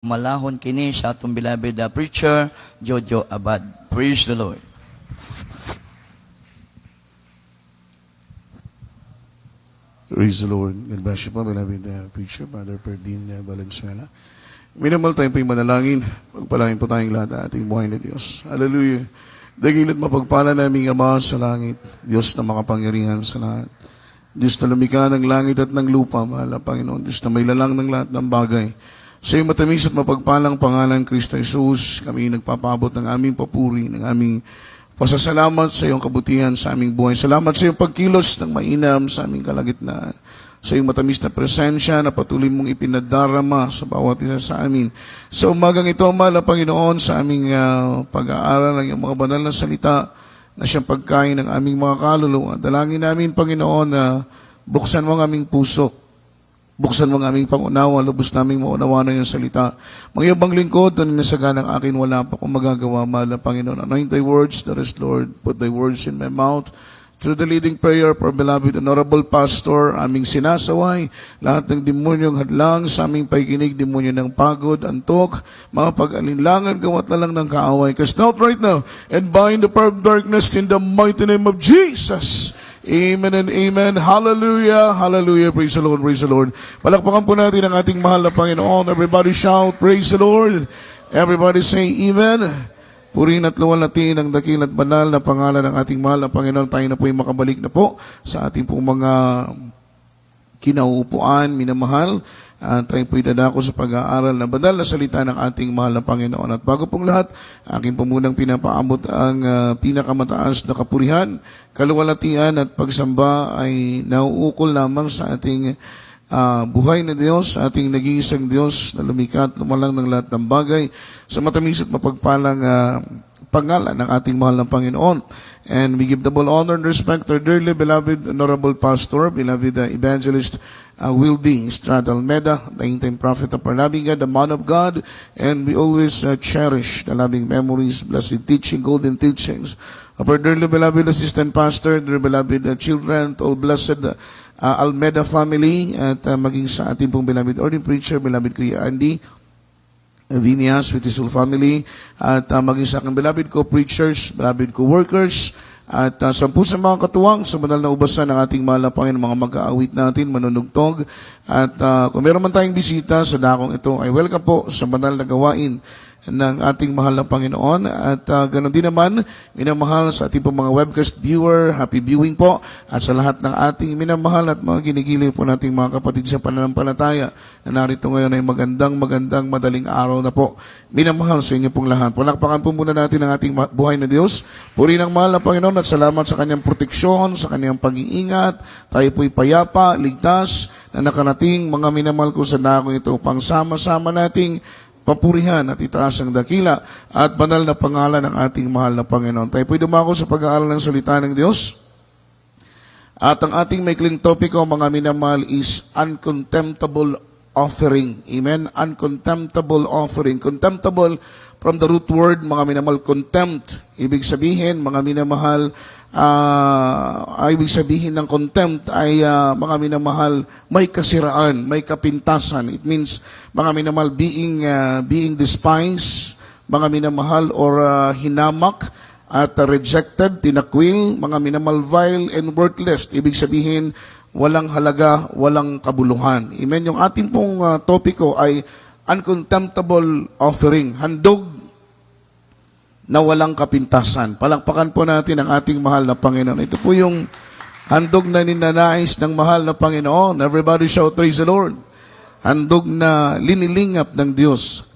Malahon kini sa atong beloved preacher, Jojo Abad. Praise the Lord. Praise the Lord. God bless you po, beloved preacher, Father Perdin Valenzuela. Minimal tayo po yung manalangin. Pagpalangin po tayong lahat ng ating buhay na Diyos. Hallelujah. Dagilit mapagpala naming Ama sa langit, Diyos na makapangyarihan sa lahat. Diyos na lumikha ng langit at ng lupa, mahal na Panginoon. Diyos na may lalang ng lahat ng bagay. Sa iyong matamis at mapagpalang pangalan, Kristo Jesus, kami nagpapabot ng aming papuri, ng aming pasasalamat sa iyong kabutihan sa aming buhay. Salamat sa iyong pagkilos ng mainam sa aming kalagitnaan. Sa iyong matamis na presensya na patuloy mong ipinadarama sa bawat isa sa amin. Sa umagang ito, mahal na Panginoon, sa aming pag-aaral ng iyong mga banal na salita na siyang pagkain ng aming mga kaluluwa. Dalangin namin, Panginoon, na buksan mo ang aming puso. Buksan mo ang aming pangunawa, lubos naming maunawa na yung salita. Mga ibang lingkod, na ninasagan ng akin, wala pa akong magagawa, mahal na Panginoon. Anoint thy words, that is, Lord, put thy words in my mouth. Through the leading prayer for beloved honorable pastor, aming sinasaway, lahat ng demonyong hadlang sa aming paikinig, demonyo ng pagod, antok, mga pag-alinlangan, gawat na lang ng kaaway. Cast out right now, and bind the power of darkness in the mighty name of Jesus. Amen and amen. Hallelujah. Hallelujah. Praise the Lord. Praise the Lord. Palakpakan po natin ang ating mahal na Panginoon. Everybody shout, praise the Lord. Everybody say, amen. Purihin at luwalhatiin ang dakil at banal na pangalan ng ating mahal na Panginoon. Tayo na po yung makabalik na po sa ating pong mga kinauupuan, minamahal. Tayo po'y dadako sa pag-aaral na banal na salita ng ating mahal na Panginoon. At bago pong lahat, aking po munang pinapaabot ang pinakamataas na kapurihan, kaluwalhatian at pagsamba ay nauukol lamang sa ating buhay na Diyos, sa ating nag-iisang Diyos na lumikha at lumalang ng lahat ng bagay sa matamis at mapagpalang pangalan ng ating mahal na Panginoon. And we give double honor and respect to our dearly beloved honorable pastor, beloved evangelist Wildy Estrada Almeda, the in-time prophet of our loving God, the man of God, and we always cherish the loving memories, blessed teaching, golden teachings of our dearly beloved assistant pastor, dear beloved children, all blessed Almeda family, at maging sa ating pong beloved ordinary preacher, beloved Kuya Andy Vinias with his whole family, at maging sa aking beloved co-preachers, beloved co-workers, at sa mga katuwang sa banal na ubasan ng ating mahal na Panginoon, mga mag-aawit natin, manunugtog. At kung meron man tayong bisita sa dakong ito, ay welcome po sa banal na gawain ng ating mahal na Panginoon. At ganoon din naman, minamahal sa ating po mga webcast viewer, happy viewing po. At sa lahat ng ating minamahal at mga ginigiliw po nating mga kapatid sa pananampalataya na narito ngayon ay magandang madaling araw na po. Minamahal sa inyo pong lahat. Palakpakan po muna natin ang ating buhay na Diyos. Puri ng mahal na Panginoon at salamat sa kanyang proteksyon, sa kanyang pag-iingat. Tayo po'y payapa, ligtas, na nakarating mga minamahal ko sa dakong ito pang sama-sama nating papurihan at itaas ang dakila at banal na pangalan ng ating mahal na Panginoon. Tayo po'y dumako sa pag-aaral ng salita ng Diyos. At ang ating maikling topiko, mga minamahal, is uncontemptible offering. Amen? Uncontemptible offering. Contemptible from the root word, mga minamahal, contempt. Ibig sabihin, mga minamahal, ibig sabihin ng contempt ay mga minamahal, may kasiraan, may kapintasan. It means mga minamahal being despised, mga minamahal, or hinamak at rejected, tinakwil, mga minamahal, vile and worthless. Ibig sabihin, walang halaga, walang kabuluhan. Amen. Yung ating pong topiko ay uncontemptible offering, handog na walang kapintasan. Palakpakan po natin ang ating mahal na Panginoon. Ito po yung handog na ninanais ng mahal na Panginoon. Everybody shout, praise the Lord. Handog na linilingap ng Diyos.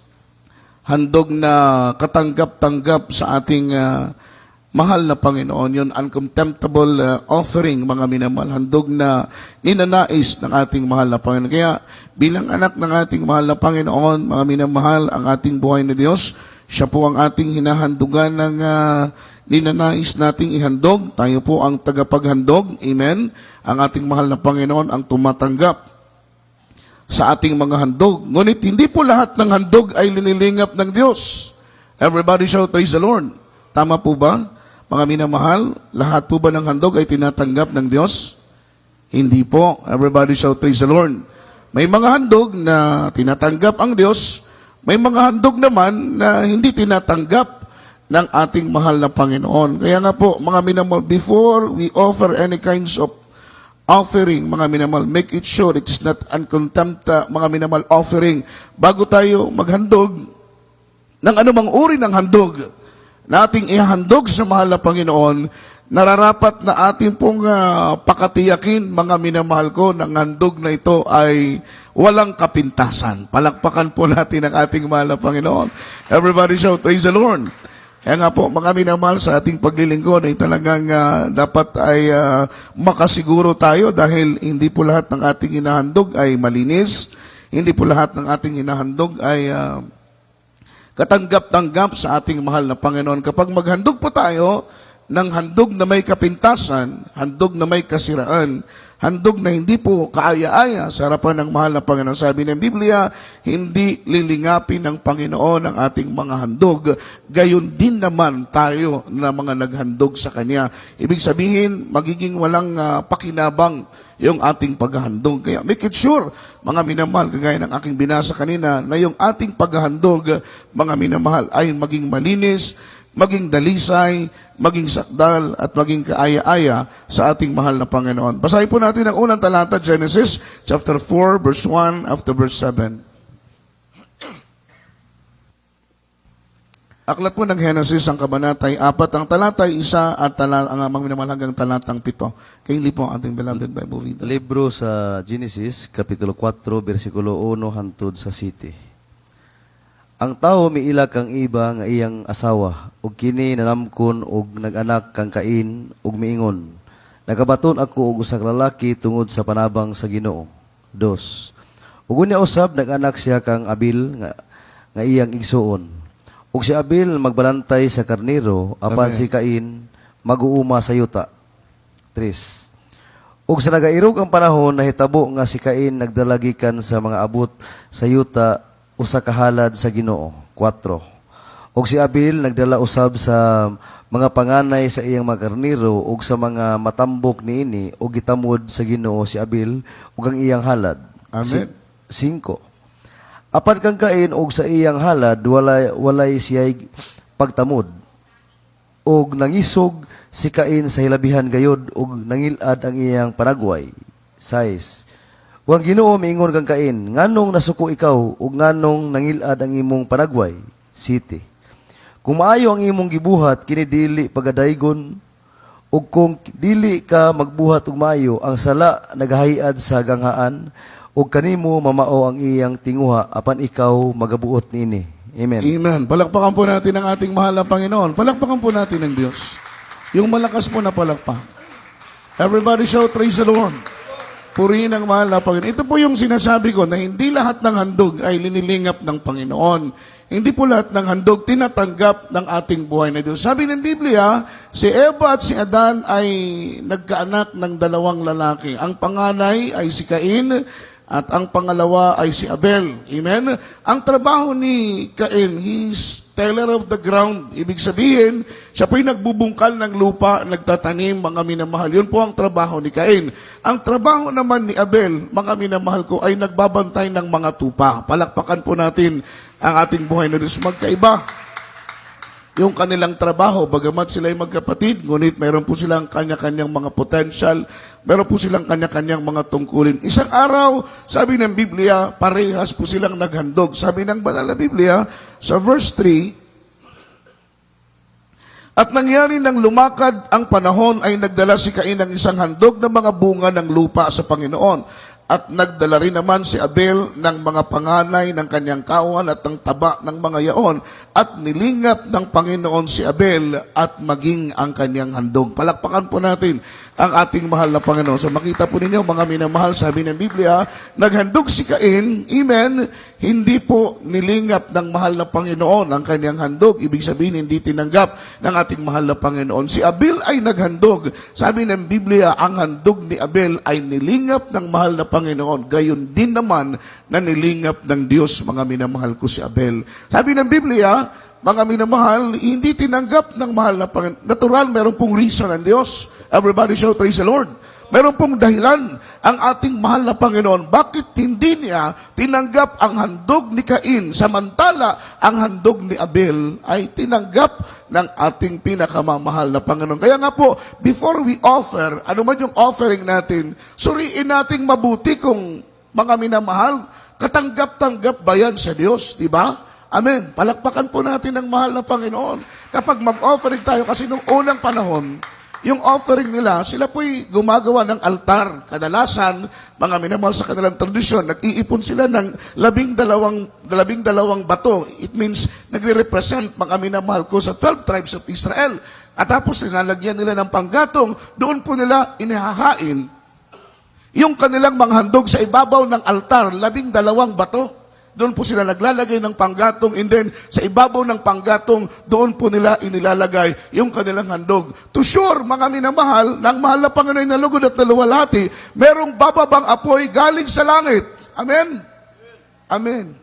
Handog na katanggap-tanggap sa ating mahal na Panginoon. Yun, uncontemptible offering, mga minamahal. Handog na ninanais ng ating mahal na Panginoon. Kaya bilang anak ng ating mahal na Panginoon, mga minamahal, ang ating buhay na Diyos, siya po ang ating hinahandugan ng ninanais nating ihandog. Tayo po ang tagapaghandog. Amen. Ang ating mahal na Panginoon ang tumatanggap sa ating mga handog. Ngunit hindi po lahat ng handog ay linilingap ng Diyos. Everybody shout, praise the Lord. Tama po ba? Mga minamahal, lahat po ba ng handog ay tinatanggap ng Diyos? Hindi po. Everybody shout, praise the Lord. May mga handog na tinatanggap ang Diyos. May mga handog naman na hindi tinatanggap ng ating mahal na Panginoon. Kaya nga po, mga minamahal, before we offer any kinds of offering, mga minamahal, make it sure it is not uncontempt, mga minamahal, offering. Bago tayo maghandog ng anumang uri ng handog na ating ihandog sa mahal na Panginoon, nararapat na ating pong pakatiyakin, mga minamahal ko, ng handog na ito ay walang kapintasan. Palakpakan po natin ang ating mahal na Panginoon. Everybody shout, praise the Lord. Kaya nga po, mga minamahal, sa ating paglilingkod ay talagang dapat ay makasiguro tayo dahil hindi po lahat ng ating inahandog ay malinis. Hindi po lahat ng ating inahandog ay katanggap-tanggap sa ating mahal na Panginoon. Kapag maghandog po tayo ng handog na may kapintasan, handog na may kasiraan, handog na hindi po kaaya-aya sa harapan ng mahal na Panginoon. Sabi ng Biblia, hindi lilingapin ng Panginoon ang ating mga handog. Gayon din naman tayo na mga naghandog sa Kanya. Ibig sabihin, magiging walang pakinabang yung ating paghahandog. Kaya make it sure, mga minamahal, kagaya ng aking binasa kanina, na yung ating paghahandog, mga minamahal, ay maging malinis, maging dalisay, maging sakdal, at maging kaaya-aya sa ating mahal na Panginoon. Basahin po natin ang unang talata, Genesis chapter 4, verse 1 up to verse 7. Aklat po ng Genesis, ang kabanatay 4, ang talatay 1 at ang mga minamahal hanggang talatang 7. Kaili po ang ating beloved Bible reader. Libro sa Genesis, Kapitulo 4, versikulo 1 hantod sa 7. Ang tao miila kang iba nga iyang asawa, ug kini nanamkon ug nag-anak kang Cain ug miingon, nagabaton ako og usa ka lalaki tungod sa panabang sa Ginoo. 2. Ug unya usab nag-anak siya kang Abel nga iyang igsuon. Ug si Abel magbalantay sa karnero, apan Amen. si Cain mag-uuma sa yuta. 3. Ug sa nagairog ang panahon, nahitabo nga si Cain nagdalagikan sa mga abot sa yuta, usa ka halad sa Ginoo. 4. Ug si Abel nagdala usab sa mga panganay sa iyang mga karnero ug sa mga matambok niini ug gitamod sa Ginoo si Abel ug ang iyang halad. Amen. 5. Apan kang Cain ug sa iyang halad walay siya'y pagtamod. Ug nangisog si Cain sa hilabihan gayod ug nangilad ang iyang panagway. 6. Ug ang Ginoo miingon kang Cain, nganong nasuko ikaw ug nganong nangilad ang imong panagway? 7. Kung maayo ang imong gibuhat kini dili pagadaygon, ug kung dili ka magbuhat og maayo, ang sala nagahiad sa ganghaan, ug kanimo mamao ang iyang tinguha apan ikaw magabuot niini. Amen. Amen. Palakpakan po natin ang ating mahal na Panginoon. Palakpakan po natin ang Diyos. Yung malakas po na palakpak. Everybody shout, praise the Lord. Purihin ang mahal na Panginoon. Ito po yung sinasabi ko na hindi lahat ng handog ay linilingap ng Panginoon. Hindi po lahat ng handog tinatanggap ng ating buhay na Diyos. Sabi ng Biblia, si Eva at si Adan ay nagkaanak ng dalawang lalaki. Ang panganay ay si Cain at ang pangalawa ay si Abel. Amen? Ang trabaho ni Cain, he's teller of the ground. Ibig sabihin, siya po'y nagbubungkal ng lupa, nagtatanim, mga minamahal. Yun po ang trabaho ni Cain. Ang trabaho naman ni Abel, mga minamahal ko, ay nagbabantay ng mga tupa. Palakpakan po natin ang ating buhay na Diyos. Magkaiba yung kanilang trabaho, bagamat sila ay magkapatid, ngunit mayroon po silang kanya-kanyang mga potential, mayroon po silang kanya-kanyang mga tungkulin. Isang araw, sabi ng Biblia, parehas po silang naghandog. Sabi ng banal na Biblia, sa verse 3, at nangyari nang lumakad ang panahon ay nagdala si Cain ng isang handog ng mga bunga ng lupa sa Panginoon. At nagdala rin naman si Abel ng mga panganay ng kanyang kawan at ng taba ng mga yaon. At nilingap ng Panginoon si Abel at maging ang kanyang handog. Palakpakan po natin ang ating mahal na Panginoon. So makita po ninyo, mga minamahal, sabi ng Biblia, naghandog si Cain, amen, hindi po nilingap ng mahal na Panginoon ang kanyang handog. Ibig sabihin, hindi tinanggap ng ating mahal na Panginoon. Si Abel ay naghandog. Sabi ng Biblia, ang handog ni Abel ay nilingap ng mahal na Panginoon. Gayon din naman na nilingap ng Diyos, mga minamahal ko si Abel. Sabi ng Biblia, mga minamahal, hindi tinanggap ng mahal na Panginoon. Natural, meron pong reason ang Diyos. Everybody shout, praise the Lord. Meron pong dahilan ang ating mahal na Panginoon. Bakit hindi niya tinanggap ang handog ni Cain, samantala ang handog ni Abel ay tinanggap ng ating pinakamamahal na Panginoon. Kaya nga po, before we offer, ano man yung offering natin, suriin nating mabuti kung mga minamahal, katanggap-tanggap ba yan sa Diyos, di ba? Amen. Palakpakan po natin ang mahal na Panginoon. Kapag mag-offering tayo, kasi nung unang panahon, yung offering nila, sila po'y gumagawa ng altar. Kadalasan, mga minamahal sa kanilang tradisyon, nag-iipon sila ng 12 bato. It means, nagre-represent mga minamahal ko sa 12 tribes of Israel. At tapos, nilalagyan nila ng panggatong, doon po nila inihahain yung kanilang manghandog sa ibabaw ng altar, 12 bato. Doon po sila naglalagay ng panggatong, and then sa ibabaw ng panggatong, doon po nila inilalagay yung kanilang handog. To sure, mga minamahal, ng mahal na Panginoon na lugod at naluwalhati, merong bababang apoy galing sa langit. Amen? Amen.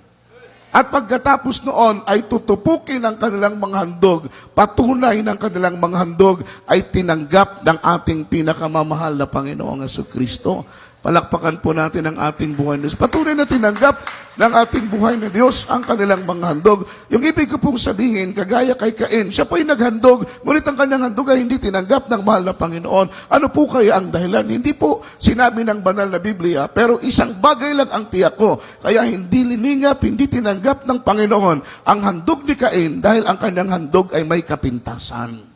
At pagkatapos noon ay tutupukin ang kanilang mga handog, patunay ng kanilang mga handog ay tinanggap ng ating pinakamamahal na Panginoong Jesucristo. Palakpakan po natin ang ating buhay na Diyos. Patunay na tinanggap ng ating buhay na Diyos ang kanilang mga handog. Yung ibig ko pong sabihin, kagaya kay Cain, siya po'y naghandog, ngunit ang kanyang handog ay hindi tinanggap ng mahal na Panginoon. Ano po kaya ang dahilan? Hindi po sinabi ng banal na Biblia, pero isang bagay lang ang tiyak ko. Kaya hindi liningap, hindi tinanggap ng Panginoon ang handog ni Cain dahil ang kanyang handog ay may kapintasan.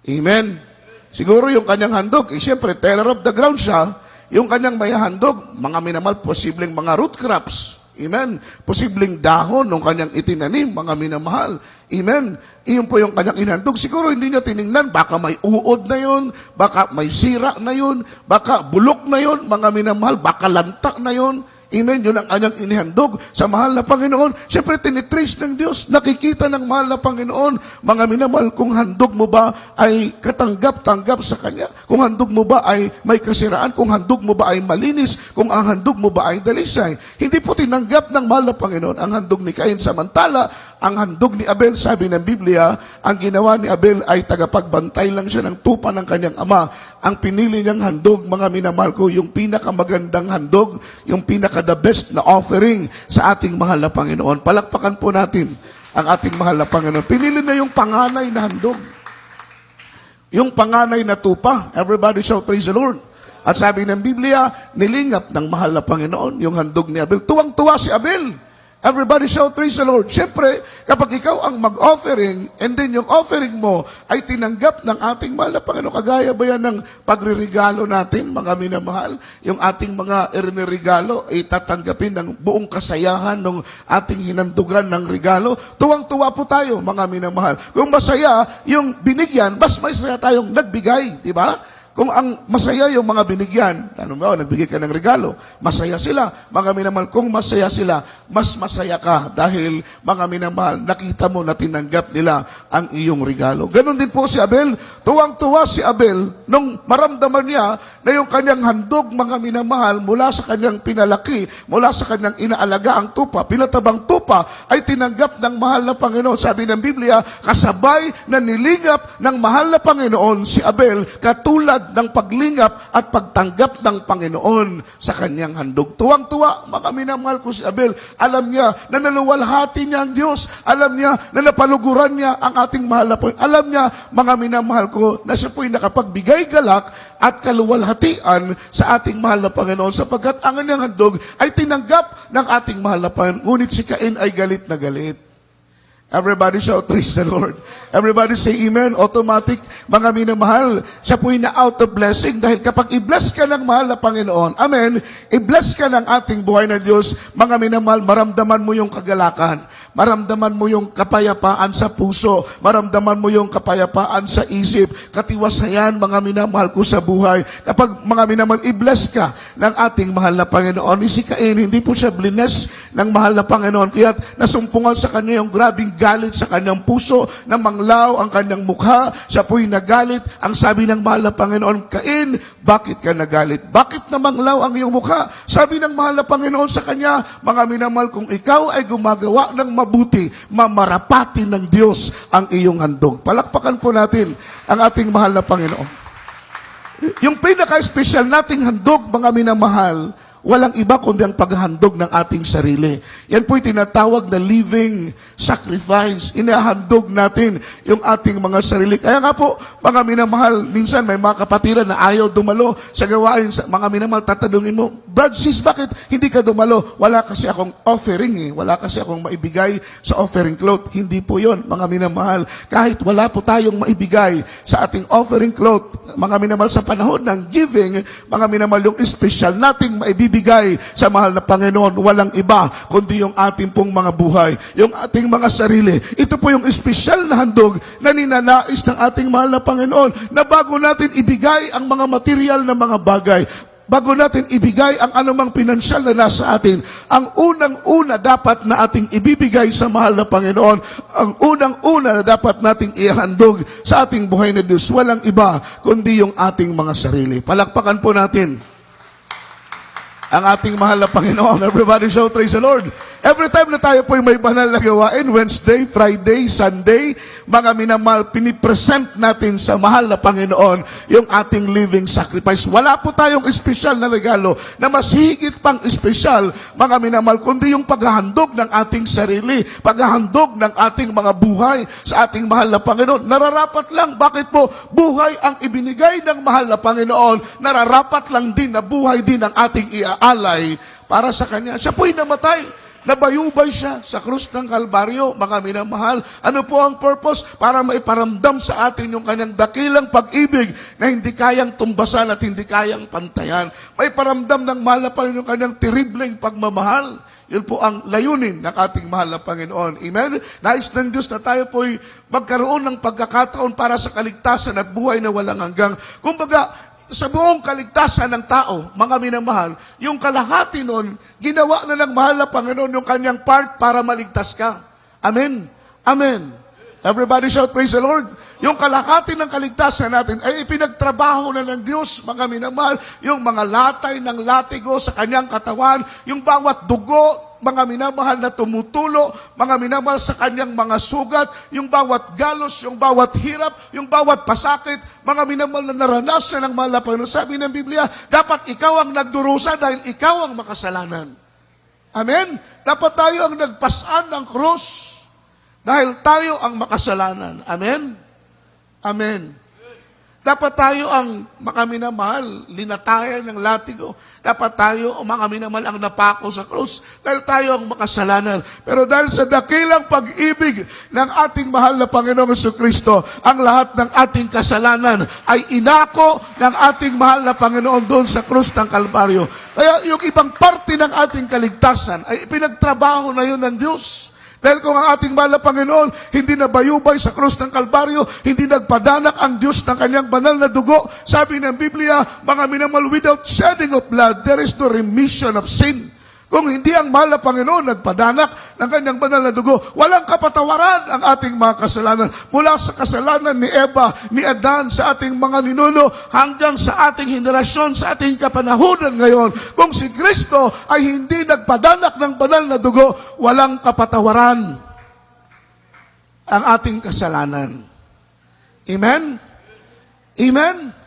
Amen? Siguro yung kanyang handog, siyempre, terror of the ground siya. Yung kanyang may handog, mga minamahal, posibleng mga root crops. Amen. Posibleng dahon ng kanyang itinanim, mga minamahal. Amen. Iyon po yung kanyang inhandog. Siguro hindi niya tiningnan, baka may uod na yun, baka may sira na yun, baka bulok na yun, mga minamahal, baka lantak na yun. Amen, yun ang kanyang inihandog sa mahal na Panginoon. Siyempre, tinitrace ng Diyos, nakikita ng mahal na Panginoon. Mga minamahal, kung handog mo ba ay katanggap-tanggap sa Kanya? Kung handog mo ba ay may kasiraan? Kung handog mo ba ay malinis? Kung ang handog mo ba ay dalisay? Hindi po tinanggap ng mahal na Panginoon ang handog ni Cain. Samantala, ang handog ni Abel, sabi ng Biblia, ang ginawa ni Abel ay tagapagbantay lang siya ng tupa ng kanyang ama. Ang pinili niyang handog, mga minamahal ko, yung pinakamagandang handog, yung the best na offering sa ating mahal na Panginoon. Palakpakan po natin ang ating mahal na Panginoon. Pinili na yung panganay na handog. Yung panganay na tupa. Everybody shout, praise the Lord. At sabi ng Biblia, nilingap ng mahal na Panginoon yung handog ni Abel. Tuwang-tuwa si Abel. Everybody shout, praise the Lord. Siyempre, kapag ikaw ang mag-offering, and then yung offering mo ay tinanggap ng ating mahal na Panginoon, kagaya ba yan ng pagre-regalo natin, mga minamahal? Yung ating mga regalo ay tatanggapin ng buong kasayahan ng ating hinandugan ng regalo. Tuwang-tuwa po tayo, mga minamahal. Kung masaya yung binigyan, mas masaya tayong nagbigay, di ba? Kung ang masaya yung mga binigyan, ano ba, nagbigay ka ng regalo, masaya sila. Mga minamahal, kung masaya sila, mas masaya ka dahil, mga minamahal, nakita mo na tinanggap nila ang iyong regalo. Ganon din po si Abel. Tuwang-tuwa si Abel nung maramdaman niya na yung kanyang handog, mga minamahal, mula sa kanyang pinalaki, mula sa kanyang inaalaga ang tupa, pinatabang tupa, ay tinanggap ng mahal na Panginoon. Sabi ng Biblia, kasabay na nilingap ng mahal na Panginoon si Abel, katulad ng paglingap at pagtanggap ng Panginoon sa kanyang handog. Tuwang-tuwa, mga minamahal ko si Abel. Alam niya na naluwalhati niya ang Diyos. Alam niya na napaluguran niya ang ating mahal na Panginoon. Alam niya, mga minamahal ko, na siya po'y nakapagbigay galak at kaluwalhatian sa ating mahal na Panginoon, sapagkat ang kanyang handog ay tinanggap ng ating mahal na Panginoon. Ngunit si Cain ay galit na galit. Everybody shout, praise the Lord. Everybody say amen. Automatic, mga minamahal, siya po'y na-out of blessing dahil kapag i-bless ka ng mahal na Panginoon, amen, i-bless ka ng ating buhay na Diyos, mga minamahal, maramdaman mo yung kagalakan. Maramdaman mo yung kapayapaan sa puso. Maramdaman mo yung kapayapaan sa isip. Katiwasayan, mga minamahal ko sa buhay. Kapag, mga minamahal, i-bless ka ng ating mahal na Panginoon. Si Cain, hindi po siya blines ng mahal na Panginoon. Kaya nasumpungan sa kanya yung grabing galit sa kanyang puso, na manglaw ang kanyang mukha. Siya po'y nagalit. Ang sabi ng mahal na Panginoon, Cain, bakit ka nagalit? Bakit na manglaw ang iyong mukha? Sabi ng mahal na Panginoon sa kanya, mga minamahal, kung ikaw ay gumagawa ng mabuti, mamarapati ng Diyos ang iyong handog. Palakpakan po natin ang ating mahal na Panginoon. Yung pinaka-special nating handog, mga minamahal, walang iba kundi ang paghahandog ng ating sarili. Yan po'y tinatawag na living sacrifice. Inahandog natin yung ating mga sarili. Kaya nga po, mga minamahal, minsan may mga kapatiran na ayaw dumalo sa gawain. Mga minamahal, tatanungin mo, Brad, sis, bakit hindi ka dumalo? Wala kasi akong offering Wala kasi akong maibigay sa offering cloth. Hindi po yon, mga minamahal. Kahit wala po tayong maibigay sa ating offering cloth, mga minamahal, sa panahon ng giving, mga minamahal, yung special nating maibibigay sa mahal na Panginoon, walang iba kundi yung ating pong mga buhay, yung ating mga sarili. Ito po yung special na handog na ninanais ng ating mahal na Panginoon, na bago natin ibigay ang mga material na mga bagay, bago natin ibigay ang anumang pinansyal na nasa atin, ang unang-una dapat na ating ibibigay sa mahal na Panginoon, ang unang-una na dapat nating ihandog sa ating buhay na Diyos, walang iba kundi yung ating mga sarili. Palakpakan po natin ang ating mahal na Panginoon. Everybody shout, praise the Lord. Every time na tayo po may banal na gawain, Wednesday, Friday, Sunday, mga minamahal, pinipresent natin sa mahal na Panginoon yung ating living sacrifice. Wala po tayong espesyal na regalo na mas higit pang espesyal, mga minamahal, kundi yung paghahandog ng ating sarili, paghahandog ng ating mga buhay sa ating mahal na Panginoon. Nararapat lang, bakit po? Buhay ang ibinigay ng mahal na Panginoon, nararapat lang din na buhay din ang ating iaalay para sa Kanya. Siya po'y namatay. Nabayubay siya sa krus ng Kalbaryo, mga minamahal. Ano po ang purpose? Para maiparamdam sa atin yung kanyang dakilang pag-ibig na hindi kayang tumbasan at hindi kayang pantayan. Maiparamdam ng mahal na Panginoon yung kanyang terribleng pagmamahal. Yun po ang layunin ng ating mahal na Panginoon. Amen? Nais ng Diyos na tayo po'y magkaroon ng pagkakataon para sa kaligtasan at buhay na walang hanggang. Kumbaga, sa buong kaligtasan ng tao, mga minamahal, yung kalahati nun, ginawa na ng mahal na Panginoon yung kanyang part para maligtas ka. Amen? Amen. Everybody shout, praise the Lord. Yung kalahati ng kaligtasan natin ay ipinagtrabaho na ng Diyos, mga minamahal, yung mga latay ng latigo sa kanyang katawan, yung bawat dugo, mga minamahal na tumutulo, mga minamahal sa kanyang mga sugat, yung bawat galos, yung bawat hirap, yung bawat pasakit, mga minamahal na naranasan ng mahal na Panginoon. Sabi ng Biblia, dapat ikaw ang nagdurusa dahil ikaw ang makasalanan. Amen? Dapat tayo ang nagpasaan ng krus dahil tayo ang makasalanan. Amen? Amen. Dapat tayo ang mga minamahal, linatayan ng latigo. Dapat tayo, mga minamahal, ang napako sa krus dahil tayo ang makasalanan. Pero dahil sa dakilang pag-ibig ng ating mahal na Panginoong Jesucristo, ang lahat ng ating kasalanan ay inako ng ating mahal na Panginoon doon sa krus ng Kalbaryo. Kaya yung ibang parte ng ating kaligtasan ay pinagtrabaho na yun ng Diyos. Dahil kung ang ating mahal na Panginoon hindi nabayubay sa krus ng Kalbaryo, hindi nagpadanak ang Diyos ng kanyang banal na dugo, sabi ng Biblia, mga minamahal, without shedding of blood, there is no remission of sin. Kung hindi ang mahal na Panginoon nagpadanak ng kanyang banal na dugo, walang kapatawaran ang ating mga kasalanan. Mula sa kasalanan ni Eva, ni Adan, sa ating mga ninuno, hanggang sa ating henerasyon, sa ating kapanahunan ngayon. Kung si Kristo ay hindi nagpadanak ng banal na dugo, walang kapatawaran ang ating kasalanan. Amen? Amen?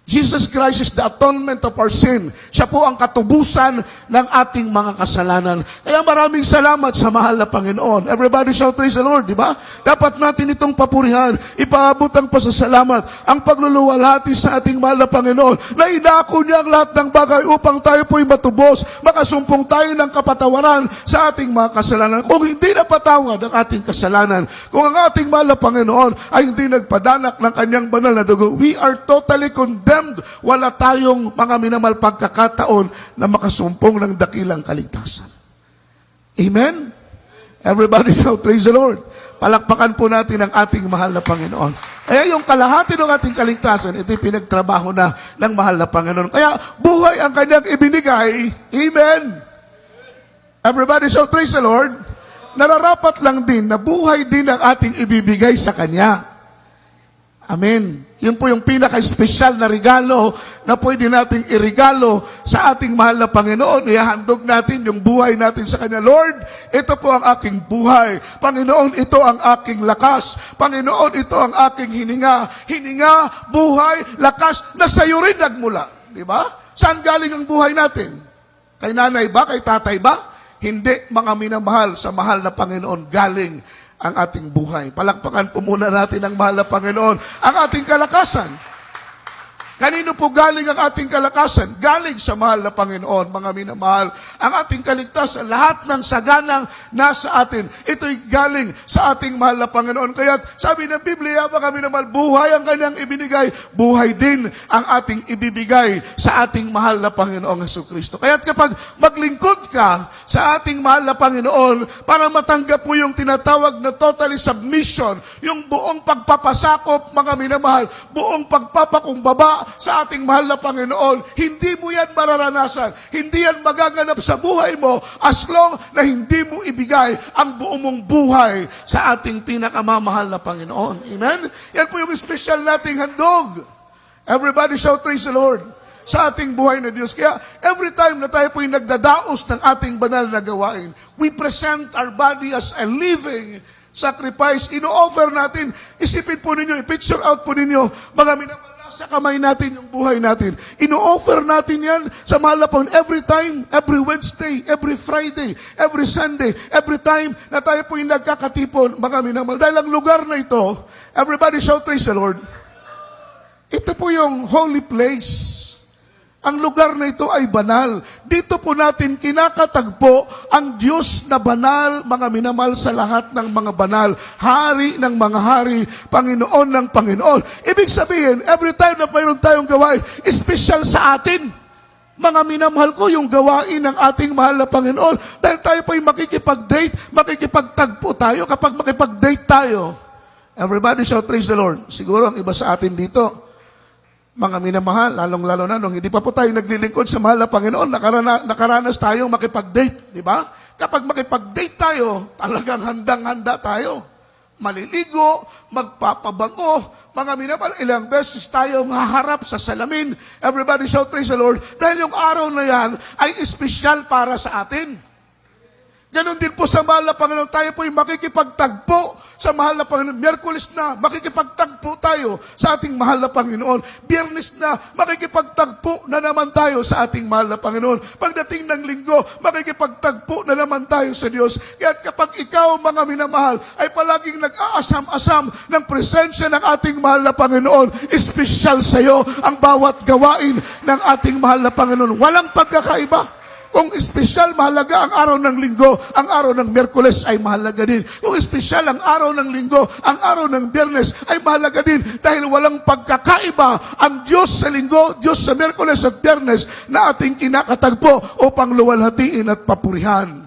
Jesus Christ is the atonement of our sin. Siya po ang katubusan ng ating mga kasalanan. Kaya maraming salamat sa mahal na Panginoon. Everybody shout, praise the Lord, di ba? Dapat natin itong papurihan, ipaabot ang pasasalamat, ang pagluluwalhati sa ating mahal na Panginoon, na inako niya ang lahat ng bagay upang tayo po'y matubos, makasumpong tayo ng kapatawaran sa ating mga kasalanan. Kung hindi napatawad ang ating kasalanan, kung ang ating mahal na Panginoon ay hindi nagpadanak ng kanyang banal na dugo, we are totally condemned. Wala tayong mga minamahal pagkakataon na makasumpong ng dakilang kaligtasan. Amen? Everybody shout, praise the Lord. Palakpakan po natin ang ating mahal na Panginoon. Kaya yung kalahati ng ating kaligtasan, ito'y pinagtrabaho na ng mahal na Panginoon. Kaya buhay ang kanyang ibinigay. Amen? Everybody shout, praise the Lord. Nararapat lang din na buhay din ang ating ibibigay sa Kanya. Amen. Yun po yung pinaka-espesyal na regalo na pwede nating irigalo sa ating mahal na Panginoon. Ihahandog natin yung buhay natin sa Kanya. Lord, ito po ang aking buhay. Panginoon, ito ang aking lakas. Panginoon, ito ang aking hininga. Hininga, buhay, lakas, na sa iyo rin nagmula. Di ba? Saan galing ang buhay natin? Kay nanay ba? Kay tatay ba? Hindi, mga minamahal, sa mahal na Panginoon galing ang ating buhay. Palakpakan po muna natin ang mahal na Panginoon. Ang ating kalakasan. Kanino po galing ang ating kalakasan? Galing sa mahal na Panginoon, mga minamahal. Ang ating kaligtasan, lahat ng saganang nasa atin, ito'y galing sa ating mahal na Panginoon. Kaya sabi ng Biblia, mga minamahal, buhay ang kanyang ibinigay, buhay din ang ating ibibigay sa ating mahal na Panginoong Jesucristo. Kaya kapag maglingkod ka sa ating mahal na Panginoon, para matanggap mo yung tinatawag na totally submission, yung buong pagpapasakop, mga minamahal, buong pagpapakumbaba sa ating mahal na Panginoon, hindi mo yan mararanasan. Hindi yan magaganap sa buhay mo as long na hindi mo ibigay ang buong mong buhay sa ating pinakamamahal na Panginoon. Amen? Yan po yung special nating handog. Everybody shout praise the Lord sa ating buhay na Diyos. Kaya every time na tayo po yung nagdadaos ng ating banal na gawain, we present our body as a living sacrifice. Ino-offer natin. Isipin po ninyo, i-picture out po ninyo, mga minamahal, sa kamay natin yung buhay natin. Ino-offer natin yan sa mahal na Panginoon every time, every Wednesday, every Friday, every Sunday, every time na tayo po yung nagkakatipon, mga minamahal. Dahil ang lugar na ito, everybody shout praise the Lord. Ito po yung holy place. Ang lugar na ito ay banal. Dito po natin kinakatagpo ang Diyos na banal, mga minamahal, sa lahat ng mga banal. Hari ng mga hari, Panginoon ng Panginoon. Ibig sabihin, every time na mayroon tayong gawain, special sa atin. Mga minamahal ko, yung gawain ng ating mahal na Panginoon. Dahil tayo po ay makikipag-date, makikipagtagpo tayo kapag makipag-date tayo. Everybody shout praise the Lord. Siguro ang iba sa atin dito, mga minamahal, lalong-lalo na nung hindi pa po tayo naglilingkod sa mahal na Panginoon, nakaranas tayong makipag-date, di ba? Kapag makipag-date tayo, talagang handang-handa tayo. Maliligo, magpapabango, mga minamahal, ilang beses tayo maharap sa salamin. Everybody shout praise the Lord. Dahil yung araw na yan ay espesyal para sa atin. Ganon din po sa mahal na Panginoon, tayo po yung makikipagtagpo sa mahal na Panginoon. Miyerkules na, makikipagtagpo tayo sa ating mahal na Panginoon. Biyernes na, makikipagtagpo na naman tayo sa ating mahal na Panginoon. Pagdating ng linggo, makikipagtagpo na naman tayo sa Diyos. Kaya kapag ikaw, mga minamahal, ay palaging nag-aasam-asam ng presensya ng ating mahal na Panginoon, espesyal sa iyo ang bawat gawain ng ating mahal na Panginoon. Walang pagkakaiba. Kung espesyal, mahalaga ang araw ng linggo, ang araw ng Miyerkules ay mahalaga din. Kung espesyal ang araw ng linggo, ang araw ng Biyernes ay mahalaga din dahil walang pagkakaiba ang Diyos sa linggo, Diyos sa Miyerkules at Biyernes na ating kinakatagpo upang luwalhatiin at papurihan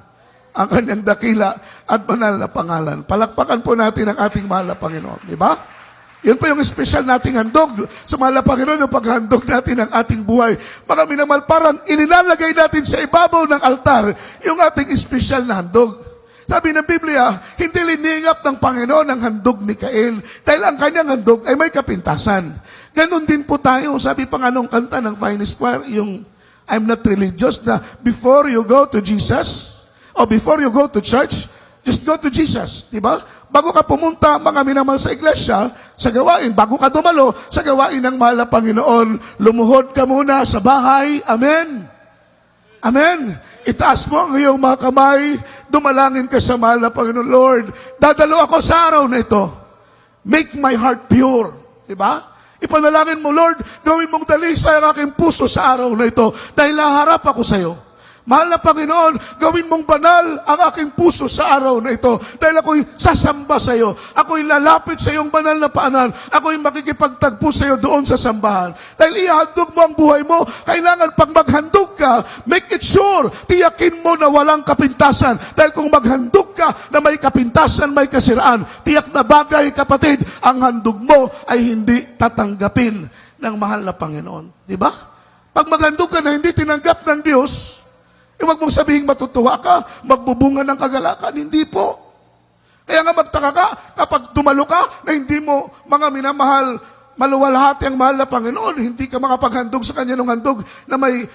ang kanyang dakila at banal na pangalan. Palakpakan po natin ang ating mahal na Panginoon. Di ba? Yun po yung special nating handog sa mahal na Panginoon, yung paghandog natin ng ating buhay. Mga minamahal, parang inilalagay natin sa ibabaw ng altar yung ating special na handog. Sabi ng Biblia, hindi liningap ng Panginoon ang handog ni Cain dahil ang kanyang handog ay may kapintasan. Ganon din po tayo. Sabi pa nga nung kanta ng Finest Choir, yung I'm not religious, na before you go to Jesus or before you go to church, just go to Jesus. Diba? Bago ka pumunta, mga minamahal, sa iglesia, sa gawain, bago ka dumalo sa gawain ng mahal na Panginoon, lumuhod ka muna sa bahay. Amen? Amen? Itaas mo ang iyong mga kamay, dumalangin ka sa mahal na Panginoon. Lord, dadalo ako sa araw na ito. Make my heart pure. Diba? Ipanalangin mo, Lord, gawin mong dalisay ang aking puso sa araw na ito dahil naharap ako sa iyo. Mahal na Panginoon, gawin mong banal ang aking puso sa araw na ito. Dahil ako'y sasamba sa iyo. Ako'y lalapit sa iyong banal na paanan. Ako'y makikipagtagpo sa iyo doon sa sambahan. Dahil ihandog mo ang buhay mo, kailangan pag maghandog ka, make it sure, tiyakin mo na walang kapintasan. Dahil kung maghandog ka na may kapintasan, may kasiraan, tiyak na bagay, kapatid, ang handog mo ay hindi tatanggapin ng mahal na Panginoon. Di ba? Pag maghandog ka na hindi tinanggap ng Diyos, huwag mong sabihin matutuwa ka, magbubunga ng kagalakan. Hindi po. Kaya nga magtaka ka kapag tumalo ka na hindi mo, mga minamahal, maluwalhati ang mahal na Panginoon, hindi ka makapaghandog sa Kanya ng handog na may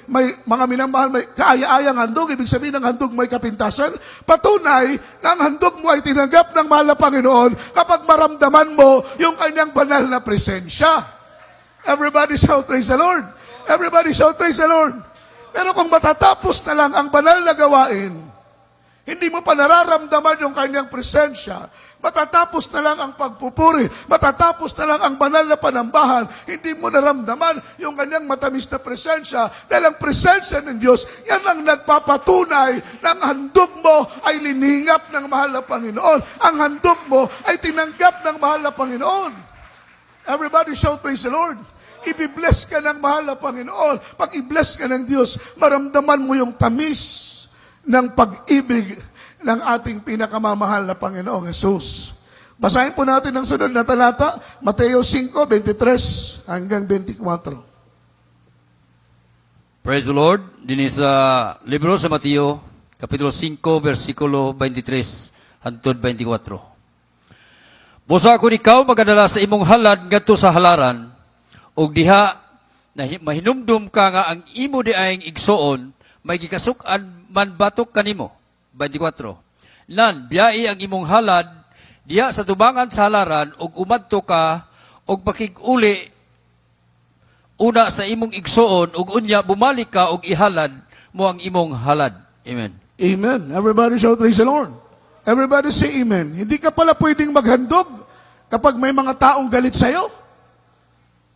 mga minamahal, may kaaya-ayang handog, ibig sabihin ng handog may kapintasan. Patunay na ang handog mo ay tinanggap ng mahal na Panginoon kapag maramdaman mo yung Kanyang banal na presensya. Everybody shout, praise the Lord. Everybody shout, praise the Lord. Pero kung matatapos na lang ang banal na gawain, hindi mo pa nararamdaman yung Kanyang presensya, matatapos na lang ang pagpupuri, matatapos na lang ang banal na panambahan, hindi mo naramdaman yung Kanyang matamis na presensya, dahil ang presensya ng Diyos, yan ang nagpapatunay na ang handog mo ay liningap ng mahal na Panginoon. Ang handog mo ay tinanggap ng mahal na Panginoon. Everybody shout, praise the Lord. Ibibless ka ng mahal na Panginoon. Pag i-bless ka ng Diyos, maramdaman mo yung tamis ng pag-ibig ng ating pinakamamahal na Panginoong Jesus. Basahin po natin ang sunod na talata, Mateo 5:23 hanggang 24. Praise the Lord. Din sa libro sa Mateo, Kapitulo 5, versikulo 23 hangtod 24. Busa kung ikaw magadala sa imong halad ngadto sa halaran, og diha na mahinumdum ka nga ang imo diayeng igsoon, may gikasuk-an man batok kanimo. 24. Nan, biyai ang imong halad, diha sa tubangan sa halaran, og umadto ka, og pakig-uli, una sa imong igsoon, og unya bumalik ka, og ihalad mo ang imong halad. Amen. Amen. Everybody shout, praise the Lord. Everybody say amen. Hindi ka pala pwedeng maghandog kapag may mga taong galit sa'yo.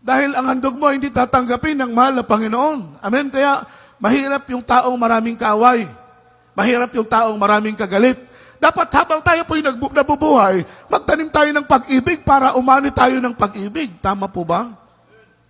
Dahil ang handog mo hindi tatanggapin ng mahal na Panginoon. Amen. Kaya mahirap yung taong maraming kaaway. Mahirap yung taong maraming kagalit. Dapat habang tayo po'y nabubuhay, magtanim tayo ng pag-ibig para umani tayo ng pag-ibig. Tama po ba?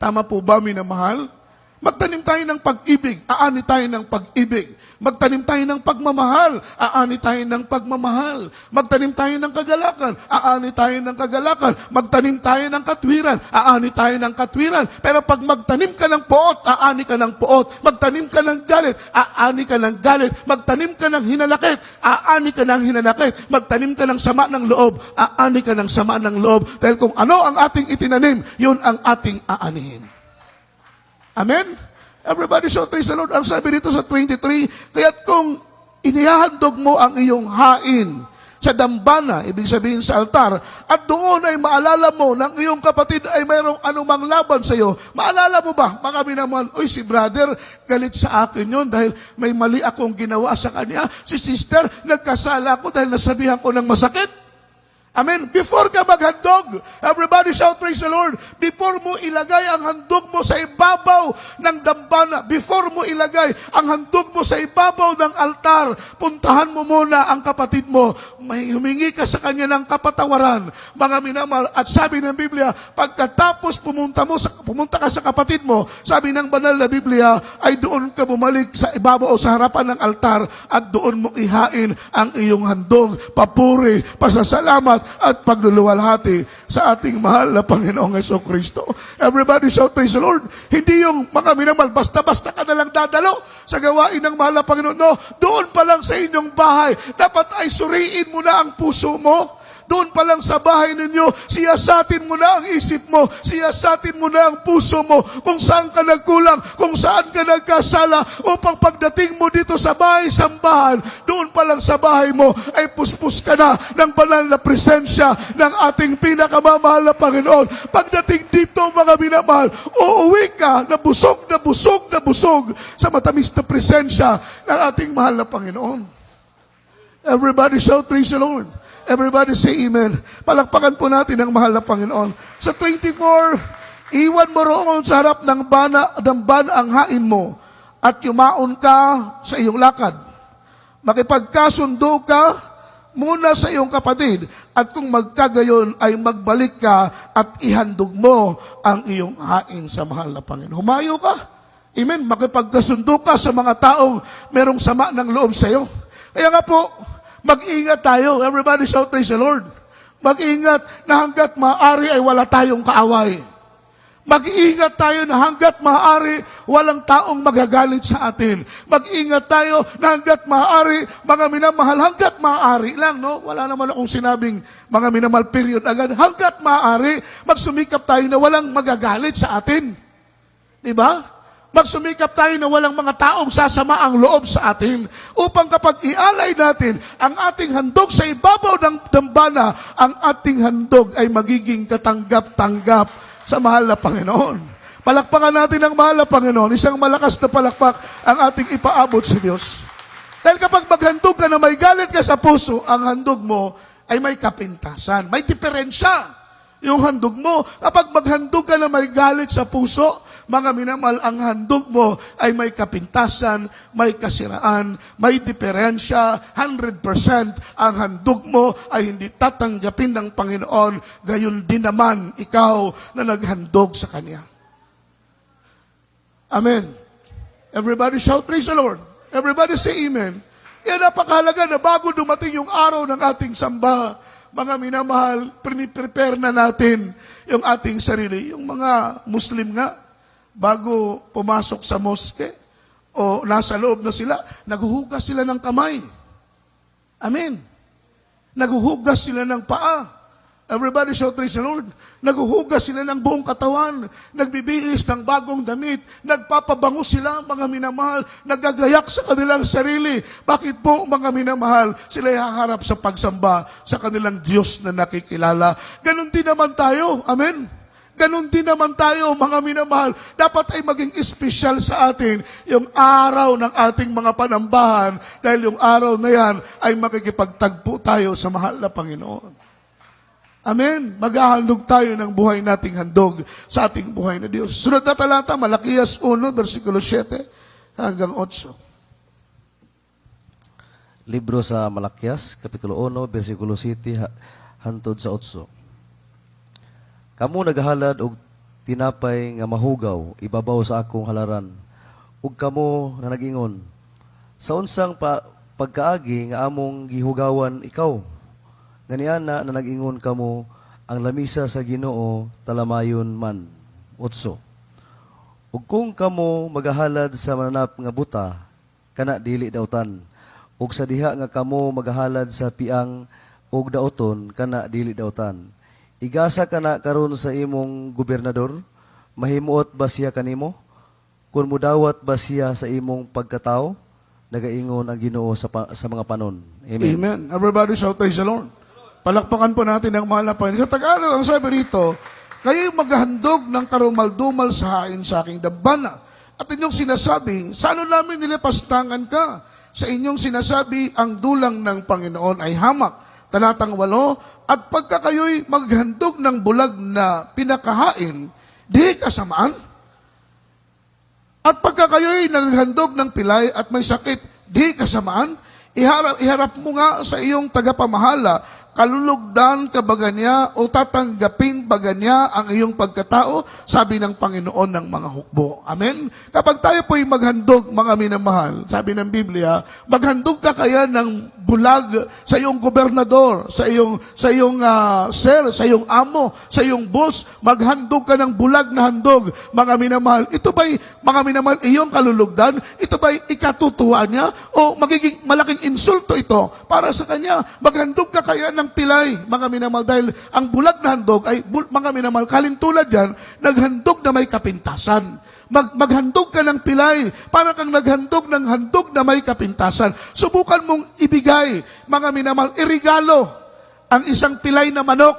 Tama po ba, minamahal? Magtanim tayo ng pag-ibig, aani tayo ng pag-ibig. Magtanim tayo ng pagmamahal, aani tayo ng pagmamahal. Magtanim tayo ng kagalakan, aani tayo ng kagalakan. Magtanim tayo ng katwiran, aani tayo ng katwiran. Pero pag magtanim ka ng poot, aani ka ng poot. Magtanim ka ng galit, aani ka ng galit. Magtanim ka ng hinanakit, aani ka ng hinanakit. Magtanim ka ng sama ng loob, aani ka ng sama ng loob. Dahil kung ano ang ating itinanim, yun ang ating aanihin. Amen? Everybody shout, praise the Lord. Ang sabi dito sa 23, kaya't kung inihahandog mo ang iyong hain sa dambana, ibig sabihin sa altar, at doon ay maalala mo ng iyong kapatid ay mayroong anumang laban sa iyo, maalala mo ba, mga minamahal, uy, si brother, galit sa akin yun dahil may mali akong ginawa sa kanya. Si sister, nagkasala ko dahil nasabihan ko ng masakit. Amen. Before ka maghandog, everybody shout, praise the Lord. Before mo ilagay ang handog mo sa ibabaw ng dambana, before mo ilagay ang handog mo sa ibabaw ng altar, puntahan mo muna ang kapatid mo. May humingi ka sa kanya ng kapatawaran, mga minamahal. At sabi ng Biblia, pagkatapos pumunta ka sa kapatid mo, sabi ng banal na Biblia, ay doon ka bumalik sa ibabaw o sa harapan ng altar at doon mo ihain ang iyong handog, papuri, pasasalamat, at pagluluwalhati sa ating mahal na Panginoong Jesucristo. Everybody shout, praise the Lord. Hindi yung mga minamahal, basta-basta ka na lang dadalo sa gawain ng mahal na Panginoon. No, doon pa lang sa inyong bahay, dapat ay suriin mo na ang puso mo. Doon pa lang sa bahay ninyo, siyasatin mo na ang isip mo, siyasatin mo na ang puso mo, kung saan ka nagkulang, kung saan ka nagkasala, upang pagdating mo dito sa bahay, sambahan, doon pa lang sa bahay mo, ay puspos ka na ng banal na presensya ng ating pinakamamahal na Panginoon. Pagdating dito, mga minamahal, uuwi ka na busog na busog na busog sa matamis na presensya ng ating mahal na Panginoon. Everybody shout, praise the Lord. Everybody say amen. Palakpakan po natin ang mahal na Panginoon. Sa 24, iwan mo roon sa harap ng bana ang hain mo at yumaon ka sa iyong lakad. Makipagkasundo ka muna sa iyong kapatid at kung magkagayon ay magbalik ka at ihandog mo ang iyong hain sa mahal na Panginoon. Humayo ka. Amen. Makipagkasundo ka sa mga taong merong sama ng loob sa iyo. Kaya nga po, mag-ingat tayo. Everybody shout, praise the Lord. Mag-ingat na hanggat maaari ay wala tayong kaaway. Mag-ingat tayo na hanggat maaari, walang taong magagalit sa atin. Mag-ingat tayo na hanggat maaari, mga minamahal, hanggat maaari lang, no? Wala naman akong sinabing mga minamahal period agad. Hanggat maaari, magsumikap tayo na walang magagalit sa atin. Diba? Magsumikap tayo na walang mga taong sasama ang loob sa atin upang kapag ialay natin ang ating handog sa ibabaw ng dambana, ang ating handog ay magiging katanggap-tanggap sa mahal na Panginoon. Palakpakan natin ang mahal na Panginoon. Isang malakas na palakpak ang ating ipaabot sa Diyos. Dahil kapag maghandog ka na may galit ka sa puso, ang handog mo ay may kapintasan. May diferensya yung handog mo. Kapag maghandog ka na may galit sa puso, mga minamahal, ang handog mo ay may kapintasan, may kasiraan, may diferensya, 100% ang handog mo ay hindi tatanggapin ng Panginoon, gayon din naman ikaw na naghandog sa Kanya. Amen. Everybody shout, praise the Lord. Everybody say amen. Yan napakahalaga na bago dumating yung araw ng ating samba, mga minamahal, prepare na natin yung ating sarili. Yung mga Muslim nga, bago pumasok sa moske o nasa loob na sila, naghuhugas sila ng kamay. Amen. Naghuhugas sila ng paa. Everybody shout praise the Lord. Naghuhugas sila ng buong katawan, nagbibihis ng bagong damit, nagpapabango sila, mga minamahal, nagagayak sa kanilang sarili. Bakit po, mga minamahal, sila haharap sa pagsamba sa kanilang Diyos na nakikilala? Ganon din naman tayo. Amen. Ganon din naman tayo, mga minamahal. Dapat ay maging espesyal sa atin yung araw ng ating mga panambahan dahil yung araw na yan ay makikipagtagpo tayo sa mahal na Panginoon. Amen. Maghahandog tayo ng buhay nating handog sa ating buhay na Diyos. Sunod na talata, Malakias 1, versikulo 7 hanggang 8. Libro sa Malakias, Kapitulo 1, versikulo 7 hantod sa 8. Kamu naghalad og tinapay nga mahugaw, ibabaw sa akong halaran. Ug kamo na nagingon, sa unsang pagkaagi nga among gihugawan ikaw. Ganiana na nagingon kamo, ang lamisa sa Ginoo talamayon man. 8. Ug kung kamo magahalad sa mananap nga buta, kana dili dautan. Ug sa diha nga kamo magahalad sa piang ug dauton, kana dili dautan. Igasa ka na karon sa imong gobernador, mahimuot ba siya kanimo? Kung mudawat ba siya sa imong pagkatao, nagaingon ang Ginoo sa mga panon. Amen. Amen. Everybody shout praise the Lord. Palakpakan po natin ang mahal na Panginoon. Sa Tagalog, ang sabi rito, kayo'y maghahandog ng karumal-dumal sa hain sa aking dambana. At inyong sinasabi, sa ano namin nilipastangan ka? Sa inyong sinasabi, ang dulang ng Panginoon ay hamak. Talatang 8, at pagka kayo'y maghandog ng bulag na pinakahain, di kasamaan. At pagka kayo'y naghandog ng pilay at may sakit, di kasamaan. Iharap mo nga sa iyong tagapamahala, kalulugdan ka ba niya o tatanggapin ba niya ang iyong pagkatao, sabi ng Panginoon ng mga hukbo. Amen? Kapag tayo po'y maghandog, mga minamahal, sabi ng Biblia, maghandog ka kaya ng bulag sa iyong gobernador, sa iyong sir, sa iyong amo, sa iyong boss, maghandog ka ng bulag na handog, mga minamahal. Ito ba'y, mga minamahal, iyong kalulugdan? Ito ba'y ikatutuwa niya? O magiging malaking insulto ito para sa kanya? Maghandog ka kaya ng pilay, mga minamahal, dahil ang bulag na handog ay, mga minamahal, kalintulad yan, naghandog na may kapintasan. Maghandog ka ng pilay, para kang naghandog ng handog na may kapintasan. Subukan mong ibigay, mga minamahal, irigalo ang isang pilay na manok,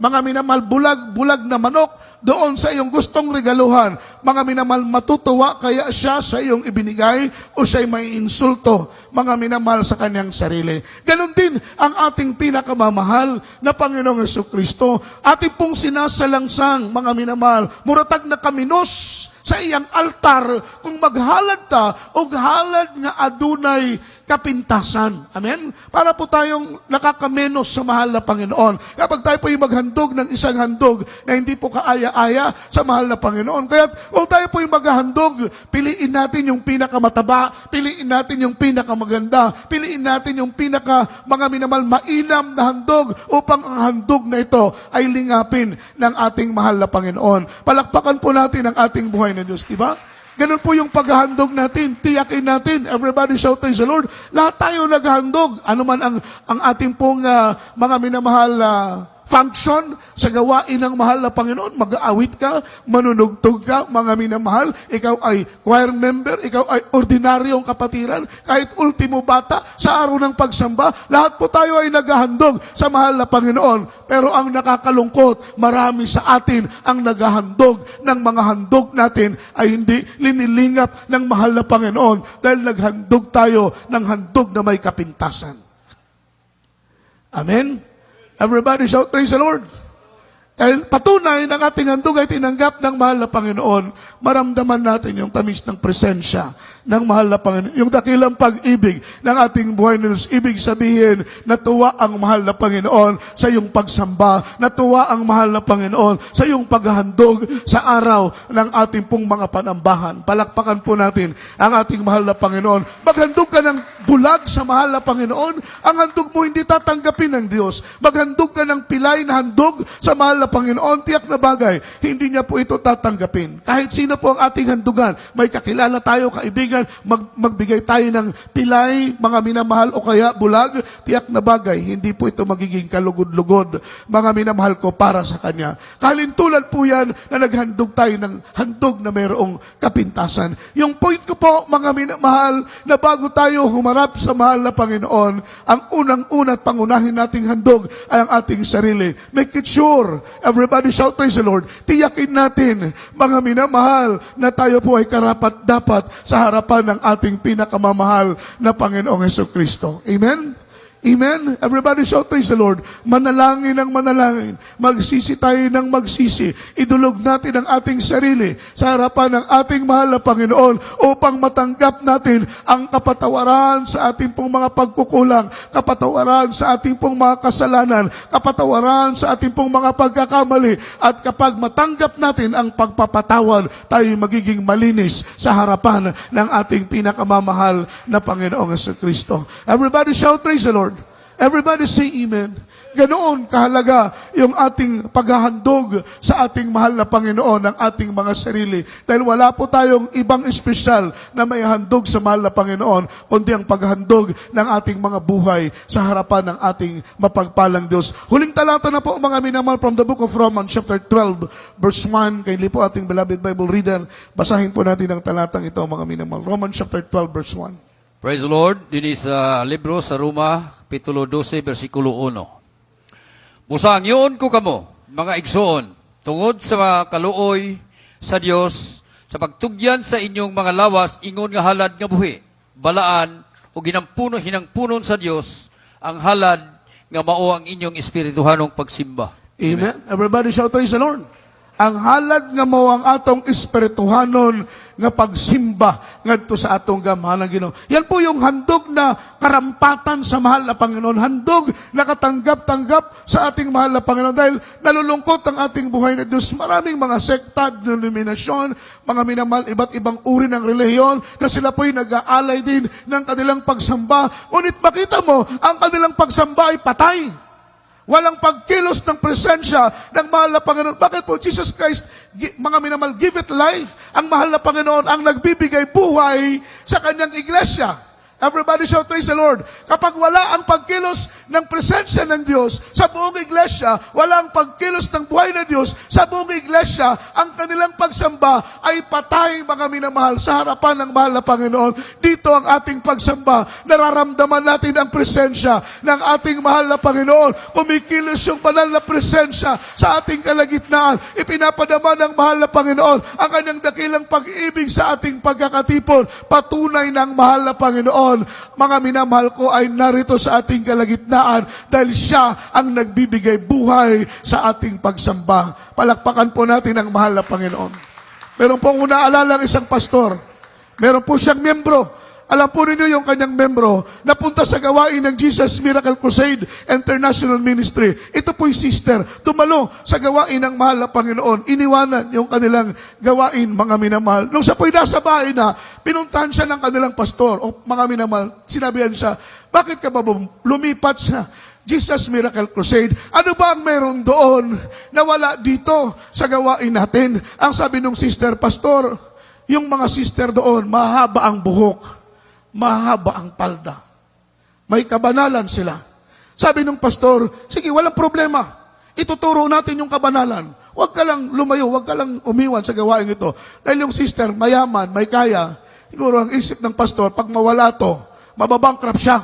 mga minamahal, bulag na manok, doon sa iyong gustong regaluhan. Mga minamahal, matutuwa kaya siya sa iyong ibinigay o siya'y may insulto, mga minamahal, sa kanyang sarili. Ganon din ang ating pinakamamahal na Panginoong Jesucristo. Ating pong sinasalangsang, mga minamahal, muratag na kaminos sa iyang altar, kung maghalad ta o halad nga adunay kapintasan. Amen? Para po tayong nakakamenos sa mahal na Panginoon. Kapag tayo po yung maghandog ng isang handog na hindi po kaaya-aya sa mahal na Panginoon. Kaya kung tayo po yung maghandog, piliin natin yung pinakamataba, piliin natin yung pinakamaganda, piliin natin yung mga minamahal mainam na handog upang ang handog na ito ay lingapin ng ating mahal na Panginoon. Palakpakan po natin ang ating buhay na Diyos, di ba? Ganun po yung paghahandog natin, tiyakin natin, everybody shout praise the Lord. Lahat tayo naghahandog, ano man ang ating pong mga minamahal function sa gawain ng mahal na Panginoon. Mag-aawit ka, manunugtog ka, mga minamahal. Ikaw ay choir member, ikaw ay ordinaryong kapatiran, kahit ultimo bata sa araw ng pagsamba, lahat po tayo ay naghahandog sa mahal na Panginoon. Pero ang nakakalungkot, marami sa atin ang naghahandog ng mga handog natin ay hindi linilingap ng mahal na Panginoon dahil naghandog tayo ng handog na may kapintasan. Amen? Everybody shout, praise the Lord. Dahil patunay ng ating handog ay tinanggap ng mahal na Panginoon, maramdaman natin yung tamis ng presensya ng mahal na Panginoon. Yung dakilang pag-ibig ng ating buhay na Diyos. Ibig sabihin, natuwa ang mahal na Panginoon sa iyong pagsamba. Natuwa ang mahal na Panginoon sa iyong paghahandog sa araw ng ating pong mga panambahan. Palakpakan po natin ang ating mahal na Panginoon. Maghandog ka ng bulag sa mahal na Panginoon. Ang handog mo hindi tatanggapin ng Diyos. Maghandog ka ng pilay na handog sa mahal na Panginoon. Tiyak na bagay, hindi niya po ito tatanggapin. Kahit sino po ang ating handugan, may kakilala tayo, kaibigan, magbigay tayo ng pilay, mga minamahal o kaya bulag, tiyak na bagay, hindi po ito magiging kalugod-lugod, mga minamahal ko, para sa Kanya. Kalintulan po yan na naghandog tayo ng handog na mayroong kapintasan. Yung point ko po, mga minamahal, na bago tayo humarap sa mahal na Panginoon, ang unang-una at pangunahin nating handog ay ang ating sarili. Make it sure, everybody shout praise the Lord, tiyakin natin, mga minamahal, na tayo po ay karapat-dapat sa harapan ng ating pinakamamahal na Panginoong Jesucristo. Amen? Amen? Everybody shout praise the Lord. Manalangin ng manalangin. Magsisi tayo ng magsisi. Idulog natin ang ating sarili sa harapan ng ating mahal na Panginoon upang matanggap natin ang kapatawaran sa ating pong mga pagkukulang, kapatawaran sa ating pong mga kasalanan, kapatawaran sa ating pong mga pagkakamali. At kapag matanggap natin ang pagpapatawad, tayo magiging malinis sa harapan ng ating pinakamamahal na Panginoong Jesucristo. Everybody shout praise the Lord. Everybody say amen. Ganoon kahalaga yung ating paghahandog sa ating mahal na Panginoon ng ating mga sarili. Dahil wala po tayong ibang espesyal na may handog sa mahal na Panginoon, kundi ang paghandog ng ating mga buhay sa harapan ng ating mapagpalang Diyos. Huling talata na po, mga minamahal, from the book of Romans chapter 12 verse 1. Kaili po ating beloved Bible reader. Basahin po natin ang talatang ito, mga minamahal. Romans chapter 12 verse 1. Praise the Lord. Dini sa libro sa Roma, Kapitulo 12, versikulo 1. Musangyon ko kamo, mga igsoon, tungod sa mga kaluoy sa Dios, sa pagtugyan sa inyong mga lawas, ingon nga halad nga buhi, balaan, o hinangpunon sa Dios, ang halad nga mao ang inyong espirituhanong pagsimba. Amen. Everybody shout praise the Lord. Ang halad nga mao ang atong espirituhanon nga pagsimba ngadto sa atong gamahalang Ginoo. Yan po yung handog na karampatan sa mahal na Panginoon. Handog na katanggap-tanggap sa ating mahal na Panginoon. Dahil nalulungkot ang ating buhay na Diyos. Maraming mga sekta, denominasyon, mga minamahal, iba't ibang uri ng relihiyon na sila po'y nag-aalay din ng kanilang pagsamba. Ngunit makita mo, ang kanilang pagsamba ay patay. Walang pagkilos ng presensya ng mahal na Panginoon. Bakit po? Jesus Christ, mga minamahal, give it life. Ang mahal na Panginoon ang nagbibigay buhay sa kanyang iglesia. Everybody shout praise the Lord. Kapag wala ang pagkilos ng presensya ng Diyos sa buong iglesia, wala ang pagkilos ng buhay ng Diyos sa buong iglesia, ang kanilang pagsamba ay patay, mga minamahal, sa harapan ng mahal na Panginoon. Dito ang ating pagsamba. Nararamdaman natin ang presensya ng ating mahal na Panginoon. Kumikilos yung banal na presensya sa ating kalagitnaan. Ipinapadama ng mahal na Panginoon ang kanyang dakilang pag-ibig sa ating pagkakatipon. Patunay ng mahal na Panginoon, mga minamahal ko, ay narito sa ating kalagitnaan dahil siya ang nagbibigay buhay sa ating pagsamba. Palakpakan po natin ang mahal na Panginoon. Meron pong unaalala ng isang pastor. Meron po siyang miyembro. Alam po ninyo yung kanyang membro napunta sa gawain ng Jesus Miracle Crusade International Ministry. Ito po'y sister, tumalo sa gawain ng mahal na Panginoon. Iniwanan yung kanilang gawain, mga minamahal. Nung siya po'y nasa bahay na, pinuntahan siya ng kanilang pastor, o mga minamahal, sinabihan siya, bakit ka ba lumipat sa Jesus Miracle Crusade? Ano ba ang meron doon na wala dito sa gawain natin? Ang sabi ng sister, pastor, yung mga sister doon, mahaba ang buhok, mahaba ang palda. May kabanalan sila. Sabi ng pastor, sige, walang problema. Ituturo natin yung kabanalan. Huwag ka lang lumayo, huwag ka lang umiwan sa gawain ito. Dahil yung sister, mayaman, may kaya. Siguro ang isip ng pastor, pag mawala to, mababankrupt siya.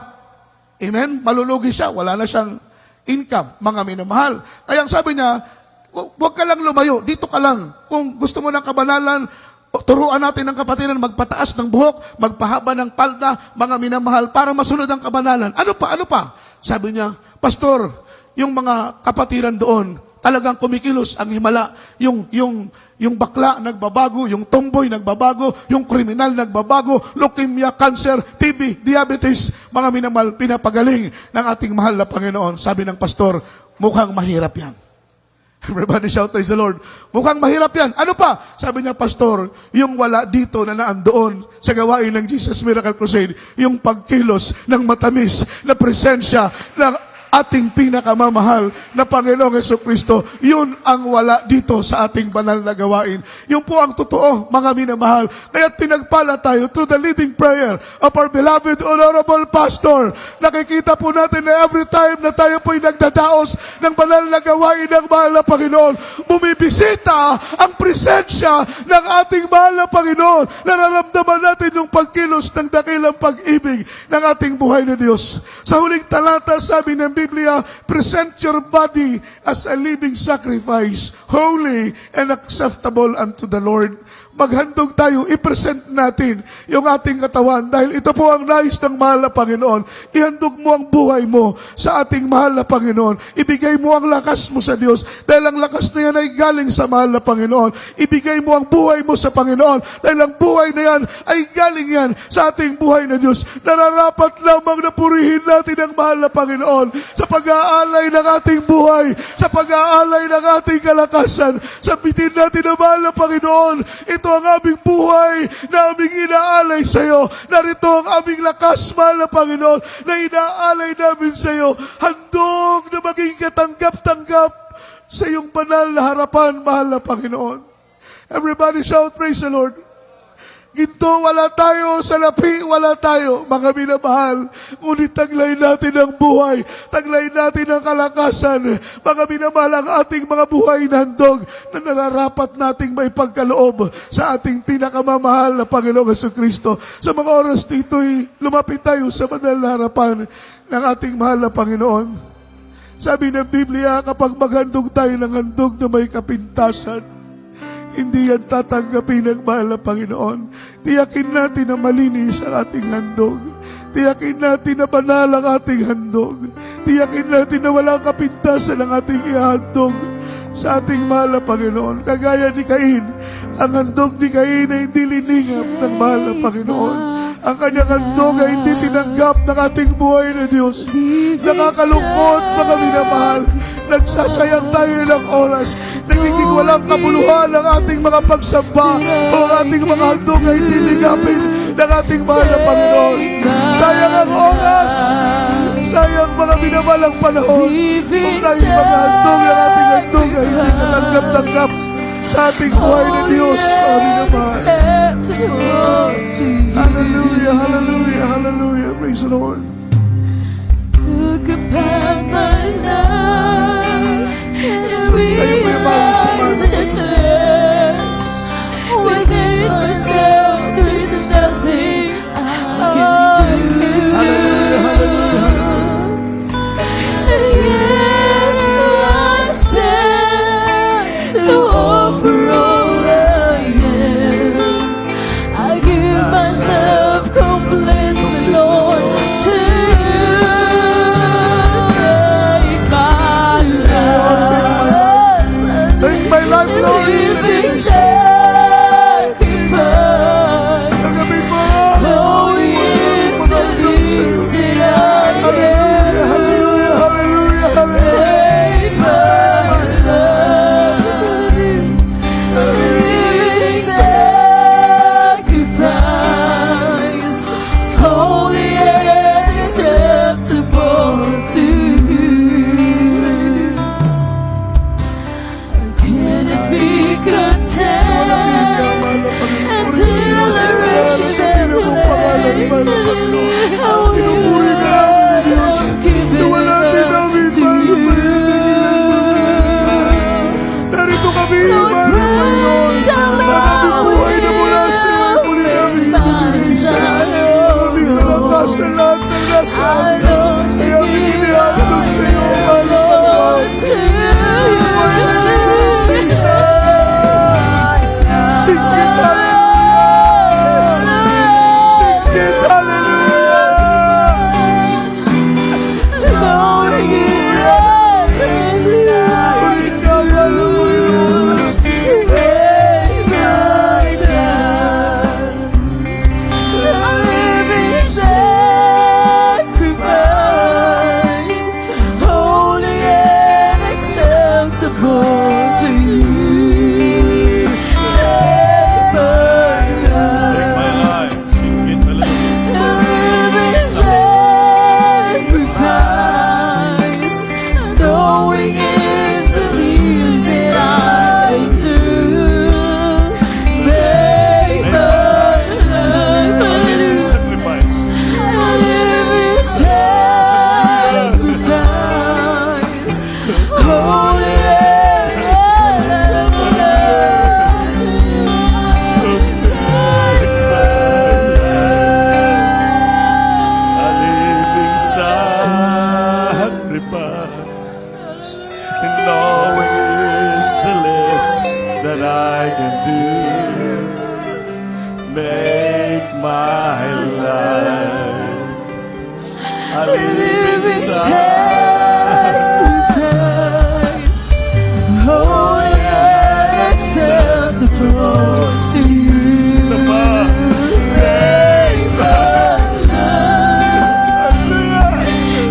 Amen? Malulugi siya, wala na siyang income, mga minamahal. Kaya ang sabi niya, huwag ka lang lumayo, dito ka lang. Kung gusto mo ng kabanalan, turuan natin ng kapatiran magpataas ng buhok, magpahaba ng palda, mga minamahal, para masunod ang kabanalan. Ano pa? Sabi niya, pastor, yung mga kapatiran doon, talagang kumikilos ang himala. Yung bakla nagbabago, yung tomboy nagbabago, yung kriminal nagbabago, leukemia, cancer, TB, diabetes, mga minamahal, pinapagaling ng ating mahal na Panginoon. Sabi ng pastor, mukhang mahirap yan. Everybody shout, praise the Lord. Mukhang mahirap yan. Ano pa? Sabi niya, pastor, yung wala dito na naandoon sa gawain ng Jesus Miracle Crusade, yung pagkilos ng matamis na presensya ng ating pinakamamahal na Panginoong Jesucristo, yun ang wala dito sa ating banal na gawain. Yun po ang totoo, mga minamahal. Kaya't pinagpala tayo through the leading prayer of our beloved Honorable Pastor. Nakikita po natin na every time na tayo po'y nagdadaos ng banal na gawain ng mahal na Panginoon, bumibisita ang presensya ng ating mahal na Panginoon. Nararamdaman natin yung pagkilos ng dakilang pag-ibig ng ating buhay na Diyos. Sa huling talata, sabi ng Biblia, present your body as a living sacrifice, holy and acceptable unto the Lord. Maghandog tayo, i-present natin yung ating katawan dahil ito po ang nais ng mahal na Panginoon. Ihandog mo ang buhay mo sa ating mahal na Panginoon. Ibigay mo ang lakas mo sa Diyos dahil ang lakas na yan ay galing sa mahal na Panginoon. Ibigay mo ang buhay mo sa Panginoon dahil ang buhay na yan ay galing yan sa ating buhay na Diyos. Nararapat lamang na purihin natin ang mahal na Panginoon sa pag-aalay ng ating buhay, sa pag-aalay ng ating kalakasan. Sabitin natin ang mahal na Panginoon, ito ang aming buhay na aming inaalay sa iyo. Narito ang aming lakas, mahal na Panginoon, na inaalay namin sa iyo. Handog na maging katanggap-tanggap sa iyong banal na harapan, mahal na Panginoon. Everybody shout, praise the Lord. Ginto, wala tayo. Salapi, wala tayo. Mga minamahal, ngunit taglay natin ang buhay. Taglay natin ang kalakasan. Mga minamahal, ang ating mga buhay na handog na nararapat nating may pagkaloob sa ating pinakamamahal na Panginoong Jesucristo. Sa mga oras dito'y lumapit tayo sa banal na harapan ng ating mahal na Panginoon. Sabi ng Biblia, kapag maghandog tayo ng handog na may kapintasan, hindi yan tatanggapin ng mahal na Panginoon. Tiyakin natin na malinis ang ating handog. Tiyakin natin na banal ang ating handog. Tiyakin natin na walang kapintasan ang ating ihandog sa ating mahal na Panginoon. Kagaya ni Cain, ang handog ni Cain ay hindi liningap ng mahal na Panginoon. Ang kanyang handog ay hindi tinanggap ng ating buhay na Diyos. Nakakalungkot, mga minamahal. Nagsasayang tayo ng oras. Nagiging walang kabuluhan ang ating mga pagsamba o ang ating mga handog ay dilingapin ng ating mahal na Panginoon. Sayang ang oras. Sayang mga minamalang panahon. Kung tayo maghandog ng ating handog ay hindi katanggap-tanggap sa ating buhay na Diyos. Amin naman. Hallelujah, hallelujah, hallelujah. Praise the Lord. Look upon my life and realize that within myself there is nothing I can do. Hallelujah, hallelujah. And yet I stand to offer all I am. I give myself completely, Lord, to you. knowing it's the least that I can do. Make my life a living sacrifice. living sacrifice. Holy A living sacrifice. And knowing is the least that I can do. Make my life a living sacrifice. sacrifice, holy and acceptable to you. Take my life,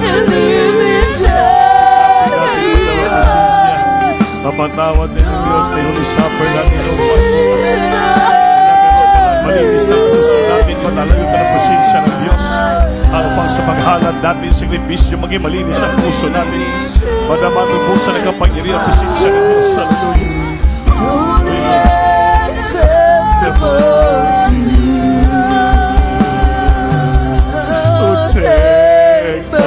a living sacrifice. Mapatawad din ng Diyos na Holy Supper natin o malinis na puso natin, matalayo ka ng presensya ng Diyos. Ano pang sa paghalad natin, sakripisyo, maging malinis ang puso natin. Madaman ng puso na kapangyarihan ang presensya ng Diyos. Hallelujah. Holy and acceptable to you. Take my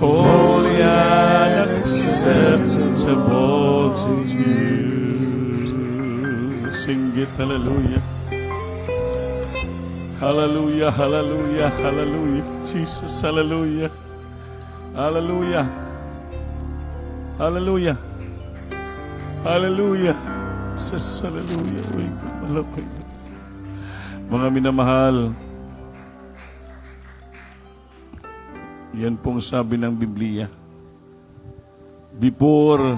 Holy and acceptable to you. Sing it, hallelujah. Hallelujah, hallelujah, hallelujah. Jesus, hallelujah. Hallelujah. Hallelujah. Hallelujah. Jesus, hallelujah. Uy, kamalapay. Mga minamahal, yan pong sabi ng Biblia. Before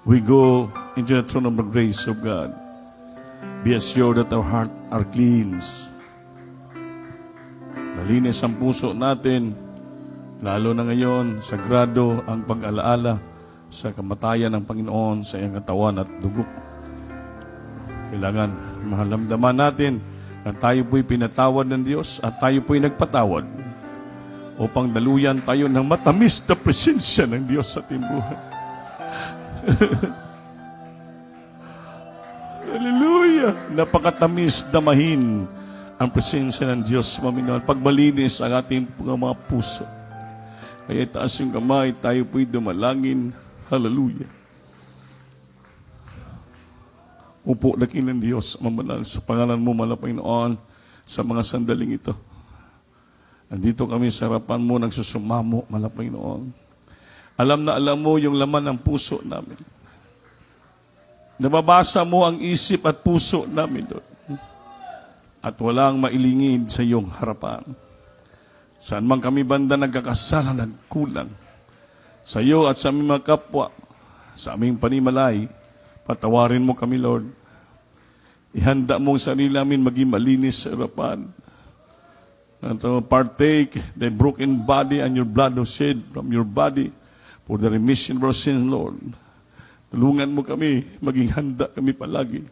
we go into the throne of the grace of God, be assured that our heart are cleansed. Malinis ang puso natin, lalo na ngayon, sagrado ang pag-alaala sa kamatayan ng Panginoon sa iyang katawan at dugo. Kailangan mahalamdaman natin na tayo po'y pinatawad ng Diyos at tayo po'y nagpatawad upang daluyan tayo ng matamis na presensya ng Diyos sa ating buhay. Hallelujah! Napakatamis damahin ang presensya ng Diyos, Panginoon. Pagmalinis ang ating mga puso. Kaya taas yung kamay, tayo po'y dumalangin. Hallelujah! Upo laki ng Diyos, mamanal sa pangalan mo, Panginoon, sa mga sandaling ito. Nandito kami sa harapan mo, nagsusumamo, Panginoon. Alam na alam mo yung laman ng puso namin. Nababasa mo ang isip at puso namin doon. At walang mailingid sa iyong harapan. Saan man kami banda nagkakasala, nagkulang. Sa iyo at sa aming mga kapwa, sa aming panimalay, patawarin mo kami, Lord. Ihanda mo ang sarili namin maging malinis sa harapan. And to partake the broken body and your blood was shed from your body for the remission of our sins, Lord. Tulungan mo kami, maging handa kami palagi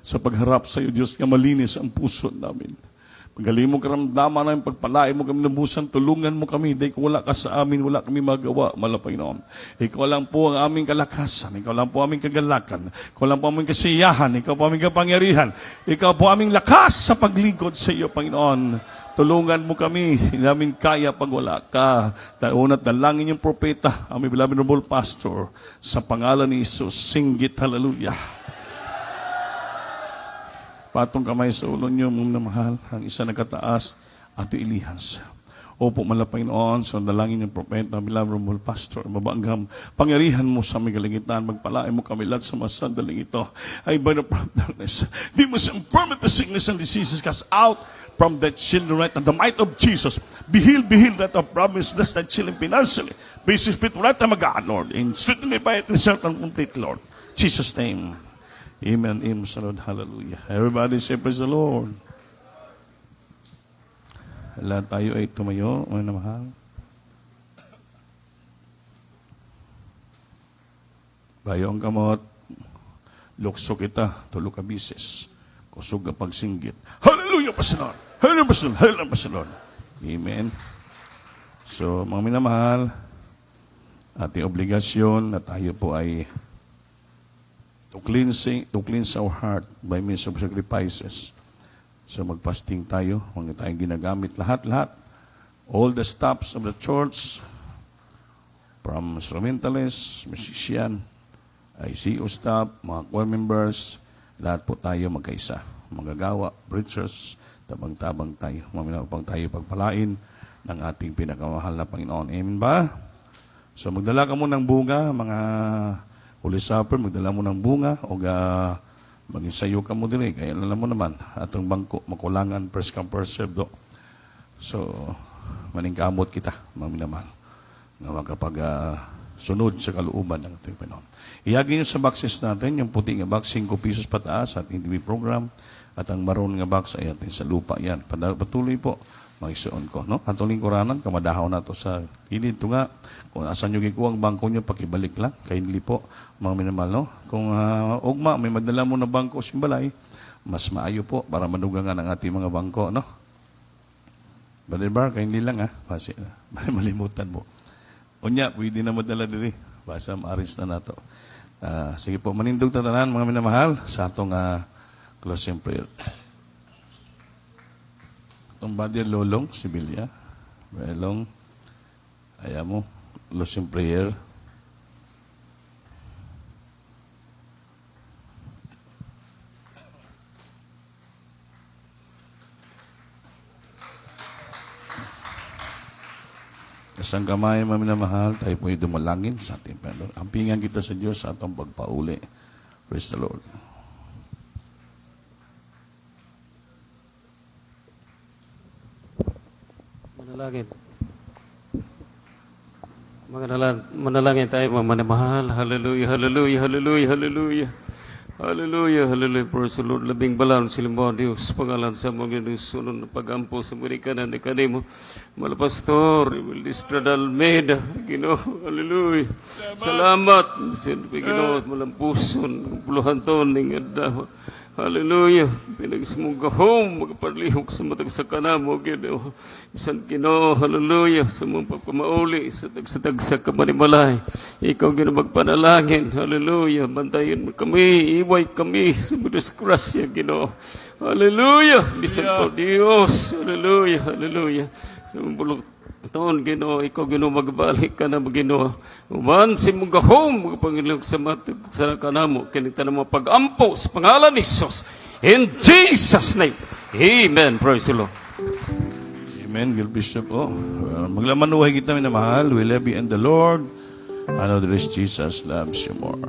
sa pagharap sa iyo, Diyos, nga malinis ang puso namin. Pagaling mo karamdaman namin, pagpalain mo kami ng busan, tulungan mo kami, dahil kung wala ka sa amin, wala kami magawa, Panginoon. Ikaw lang po ang aming kalakasan, ikaw lang po aming kagalakan, ikaw lang po aming kasiyahan, ikaw po aming kapangyarihan, ikaw po aming lakas sa paglingkod sa iyo, Panginoon. Tulungan mo kami, hindi namin kaya pag wala ka. Unat dalangin yung propeta, aming beloved noble pastor, sa pangalan ni Jesus, singgit, hallelujah. Patong kamay sa ulo niyo, mga mahal, ang isa nagkataas, Ate Elihas. Opo, Panginoon, sa dalangin ng propeta, beloved Romuald Pastor, mabanggam, pangyarihan mo sa aming kalingitan, magpalain mo kami lahat sa mga sandaling ito. Ay, by the power of darkness, demons and infirmity, sickness and diseases cast out from the children right now. The might of Jesus, be healed that of promise, bless thy children financially. Basic spirit, right na mag-aan, Lord. And strengthen me by it, result and complete, Lord. Jesus' name. Amen. Amen, Lord. Hallelujah. Everybody say, praise the Lord. Lahat tayo ay tumayo, mga mahal. Bayo ang kamot, lukso kita, tulo ka bises, kusog ka pagsinggit. Hallelujah, Pastor! Hallelujah, Pastor! Hallelujah, Pastor! Amen. So, mga minamahal, ating obligasyon na tayo po ay to cleanse our heart by means of sacrifices. So magpasting tayo, mga tayong ginagamit lahat. All the staffs of the church, from instrumentalists, musician, ICO staff, mga choir members, lahat po tayo magkaisa. Magagawa, preachers, tabang-tabang tayo. Maminapang tayo pagpalain ng ating pinakamahal na Panginoon. Amen ba? So magdala ka mo ng bunga, mga Holy Supper, magdala mo ng bunga, o mag-insayo ka mo din kaya alam mo naman, atong bangko, makulangan, first come, first serve do. So, maningkamot kita, mga minamahal, na makapag sunod sa kalooban ng ating Panginoon. Ihagi nyo sa boxes natin, yung puti nga box, 5 pesos pataas, ating TV program, at ang maroon nga box ay ating sa lupa. Yan, patuloy po, mag-isuon ko. No? Atong lingkuranan, kamadahaw na to sa kilid. Ito nga, kung asan nyo gikuha ang bangko nyo, pakibalik lang. Kindly po, mga minamahal. No? Kung ugma, may madala mo na bangko simbalay, mas maayo po para manugangan ang ating mga bangko. No? Brother Bar, kindly lang Basi, malimutan mo. Unya, pwede na madala diri. Basta maaris na nato. Sige po, manindog tatanan, mga minamahal, sa atong closing prayer. Itong Brother Lolong, Sibilya. Lolong, ayaw mo, closing prayer. Isang kamay, maminamahal, tayo po'y dumalangin sa ating Panginoon. Ampingan kita sa Diyos sa atong pagpauli. Praise the Lord. Manalangin tayo, mga manamahal. Hallelujah, hallelujah, hallelujah, hallelujah. Hallelujah, hallelujah. Praise the Lord. Labing balang silimbahan Diyos. Pangalan sa mga Diyos. Sunod na pag-ampo sa murikanan ni kanimo. Malapastor, Estrada Almeida. Ginoo, hallelujah. Salamat. Siyempre, Ginoo, malampuson. Puluhan taon ng adawa. Hallelujah. Pinagsimugahom, magpalihok sa matag sa kanamo, Ginoo. Isan Ginoo, hallelujah. Sa mga pagpamauli, sa tag sa kamanimalay. Ikaw Ginoo magpanalangin, hallelujah. Bantayan mo kami, iway kami sa mga disgrasya, Ginoo. Hallelujah. Bisan po Diyos, hallelujah, hallelujah. Sa mga bulok taon, Ginoo, ikaw Ginoo magbalik ka na, Ginoo. Uman si mugahom, magpangilog sa matag sa kanamo, kinita na mga pag-ampo sa pangalan ni Jesus. In Jesus' name. Amen. Praise the Lord. Amen. Gil Bishop po. Maglamanuhay kita, minamahal. We love you in the Lord. I know there is Jesus loves you more.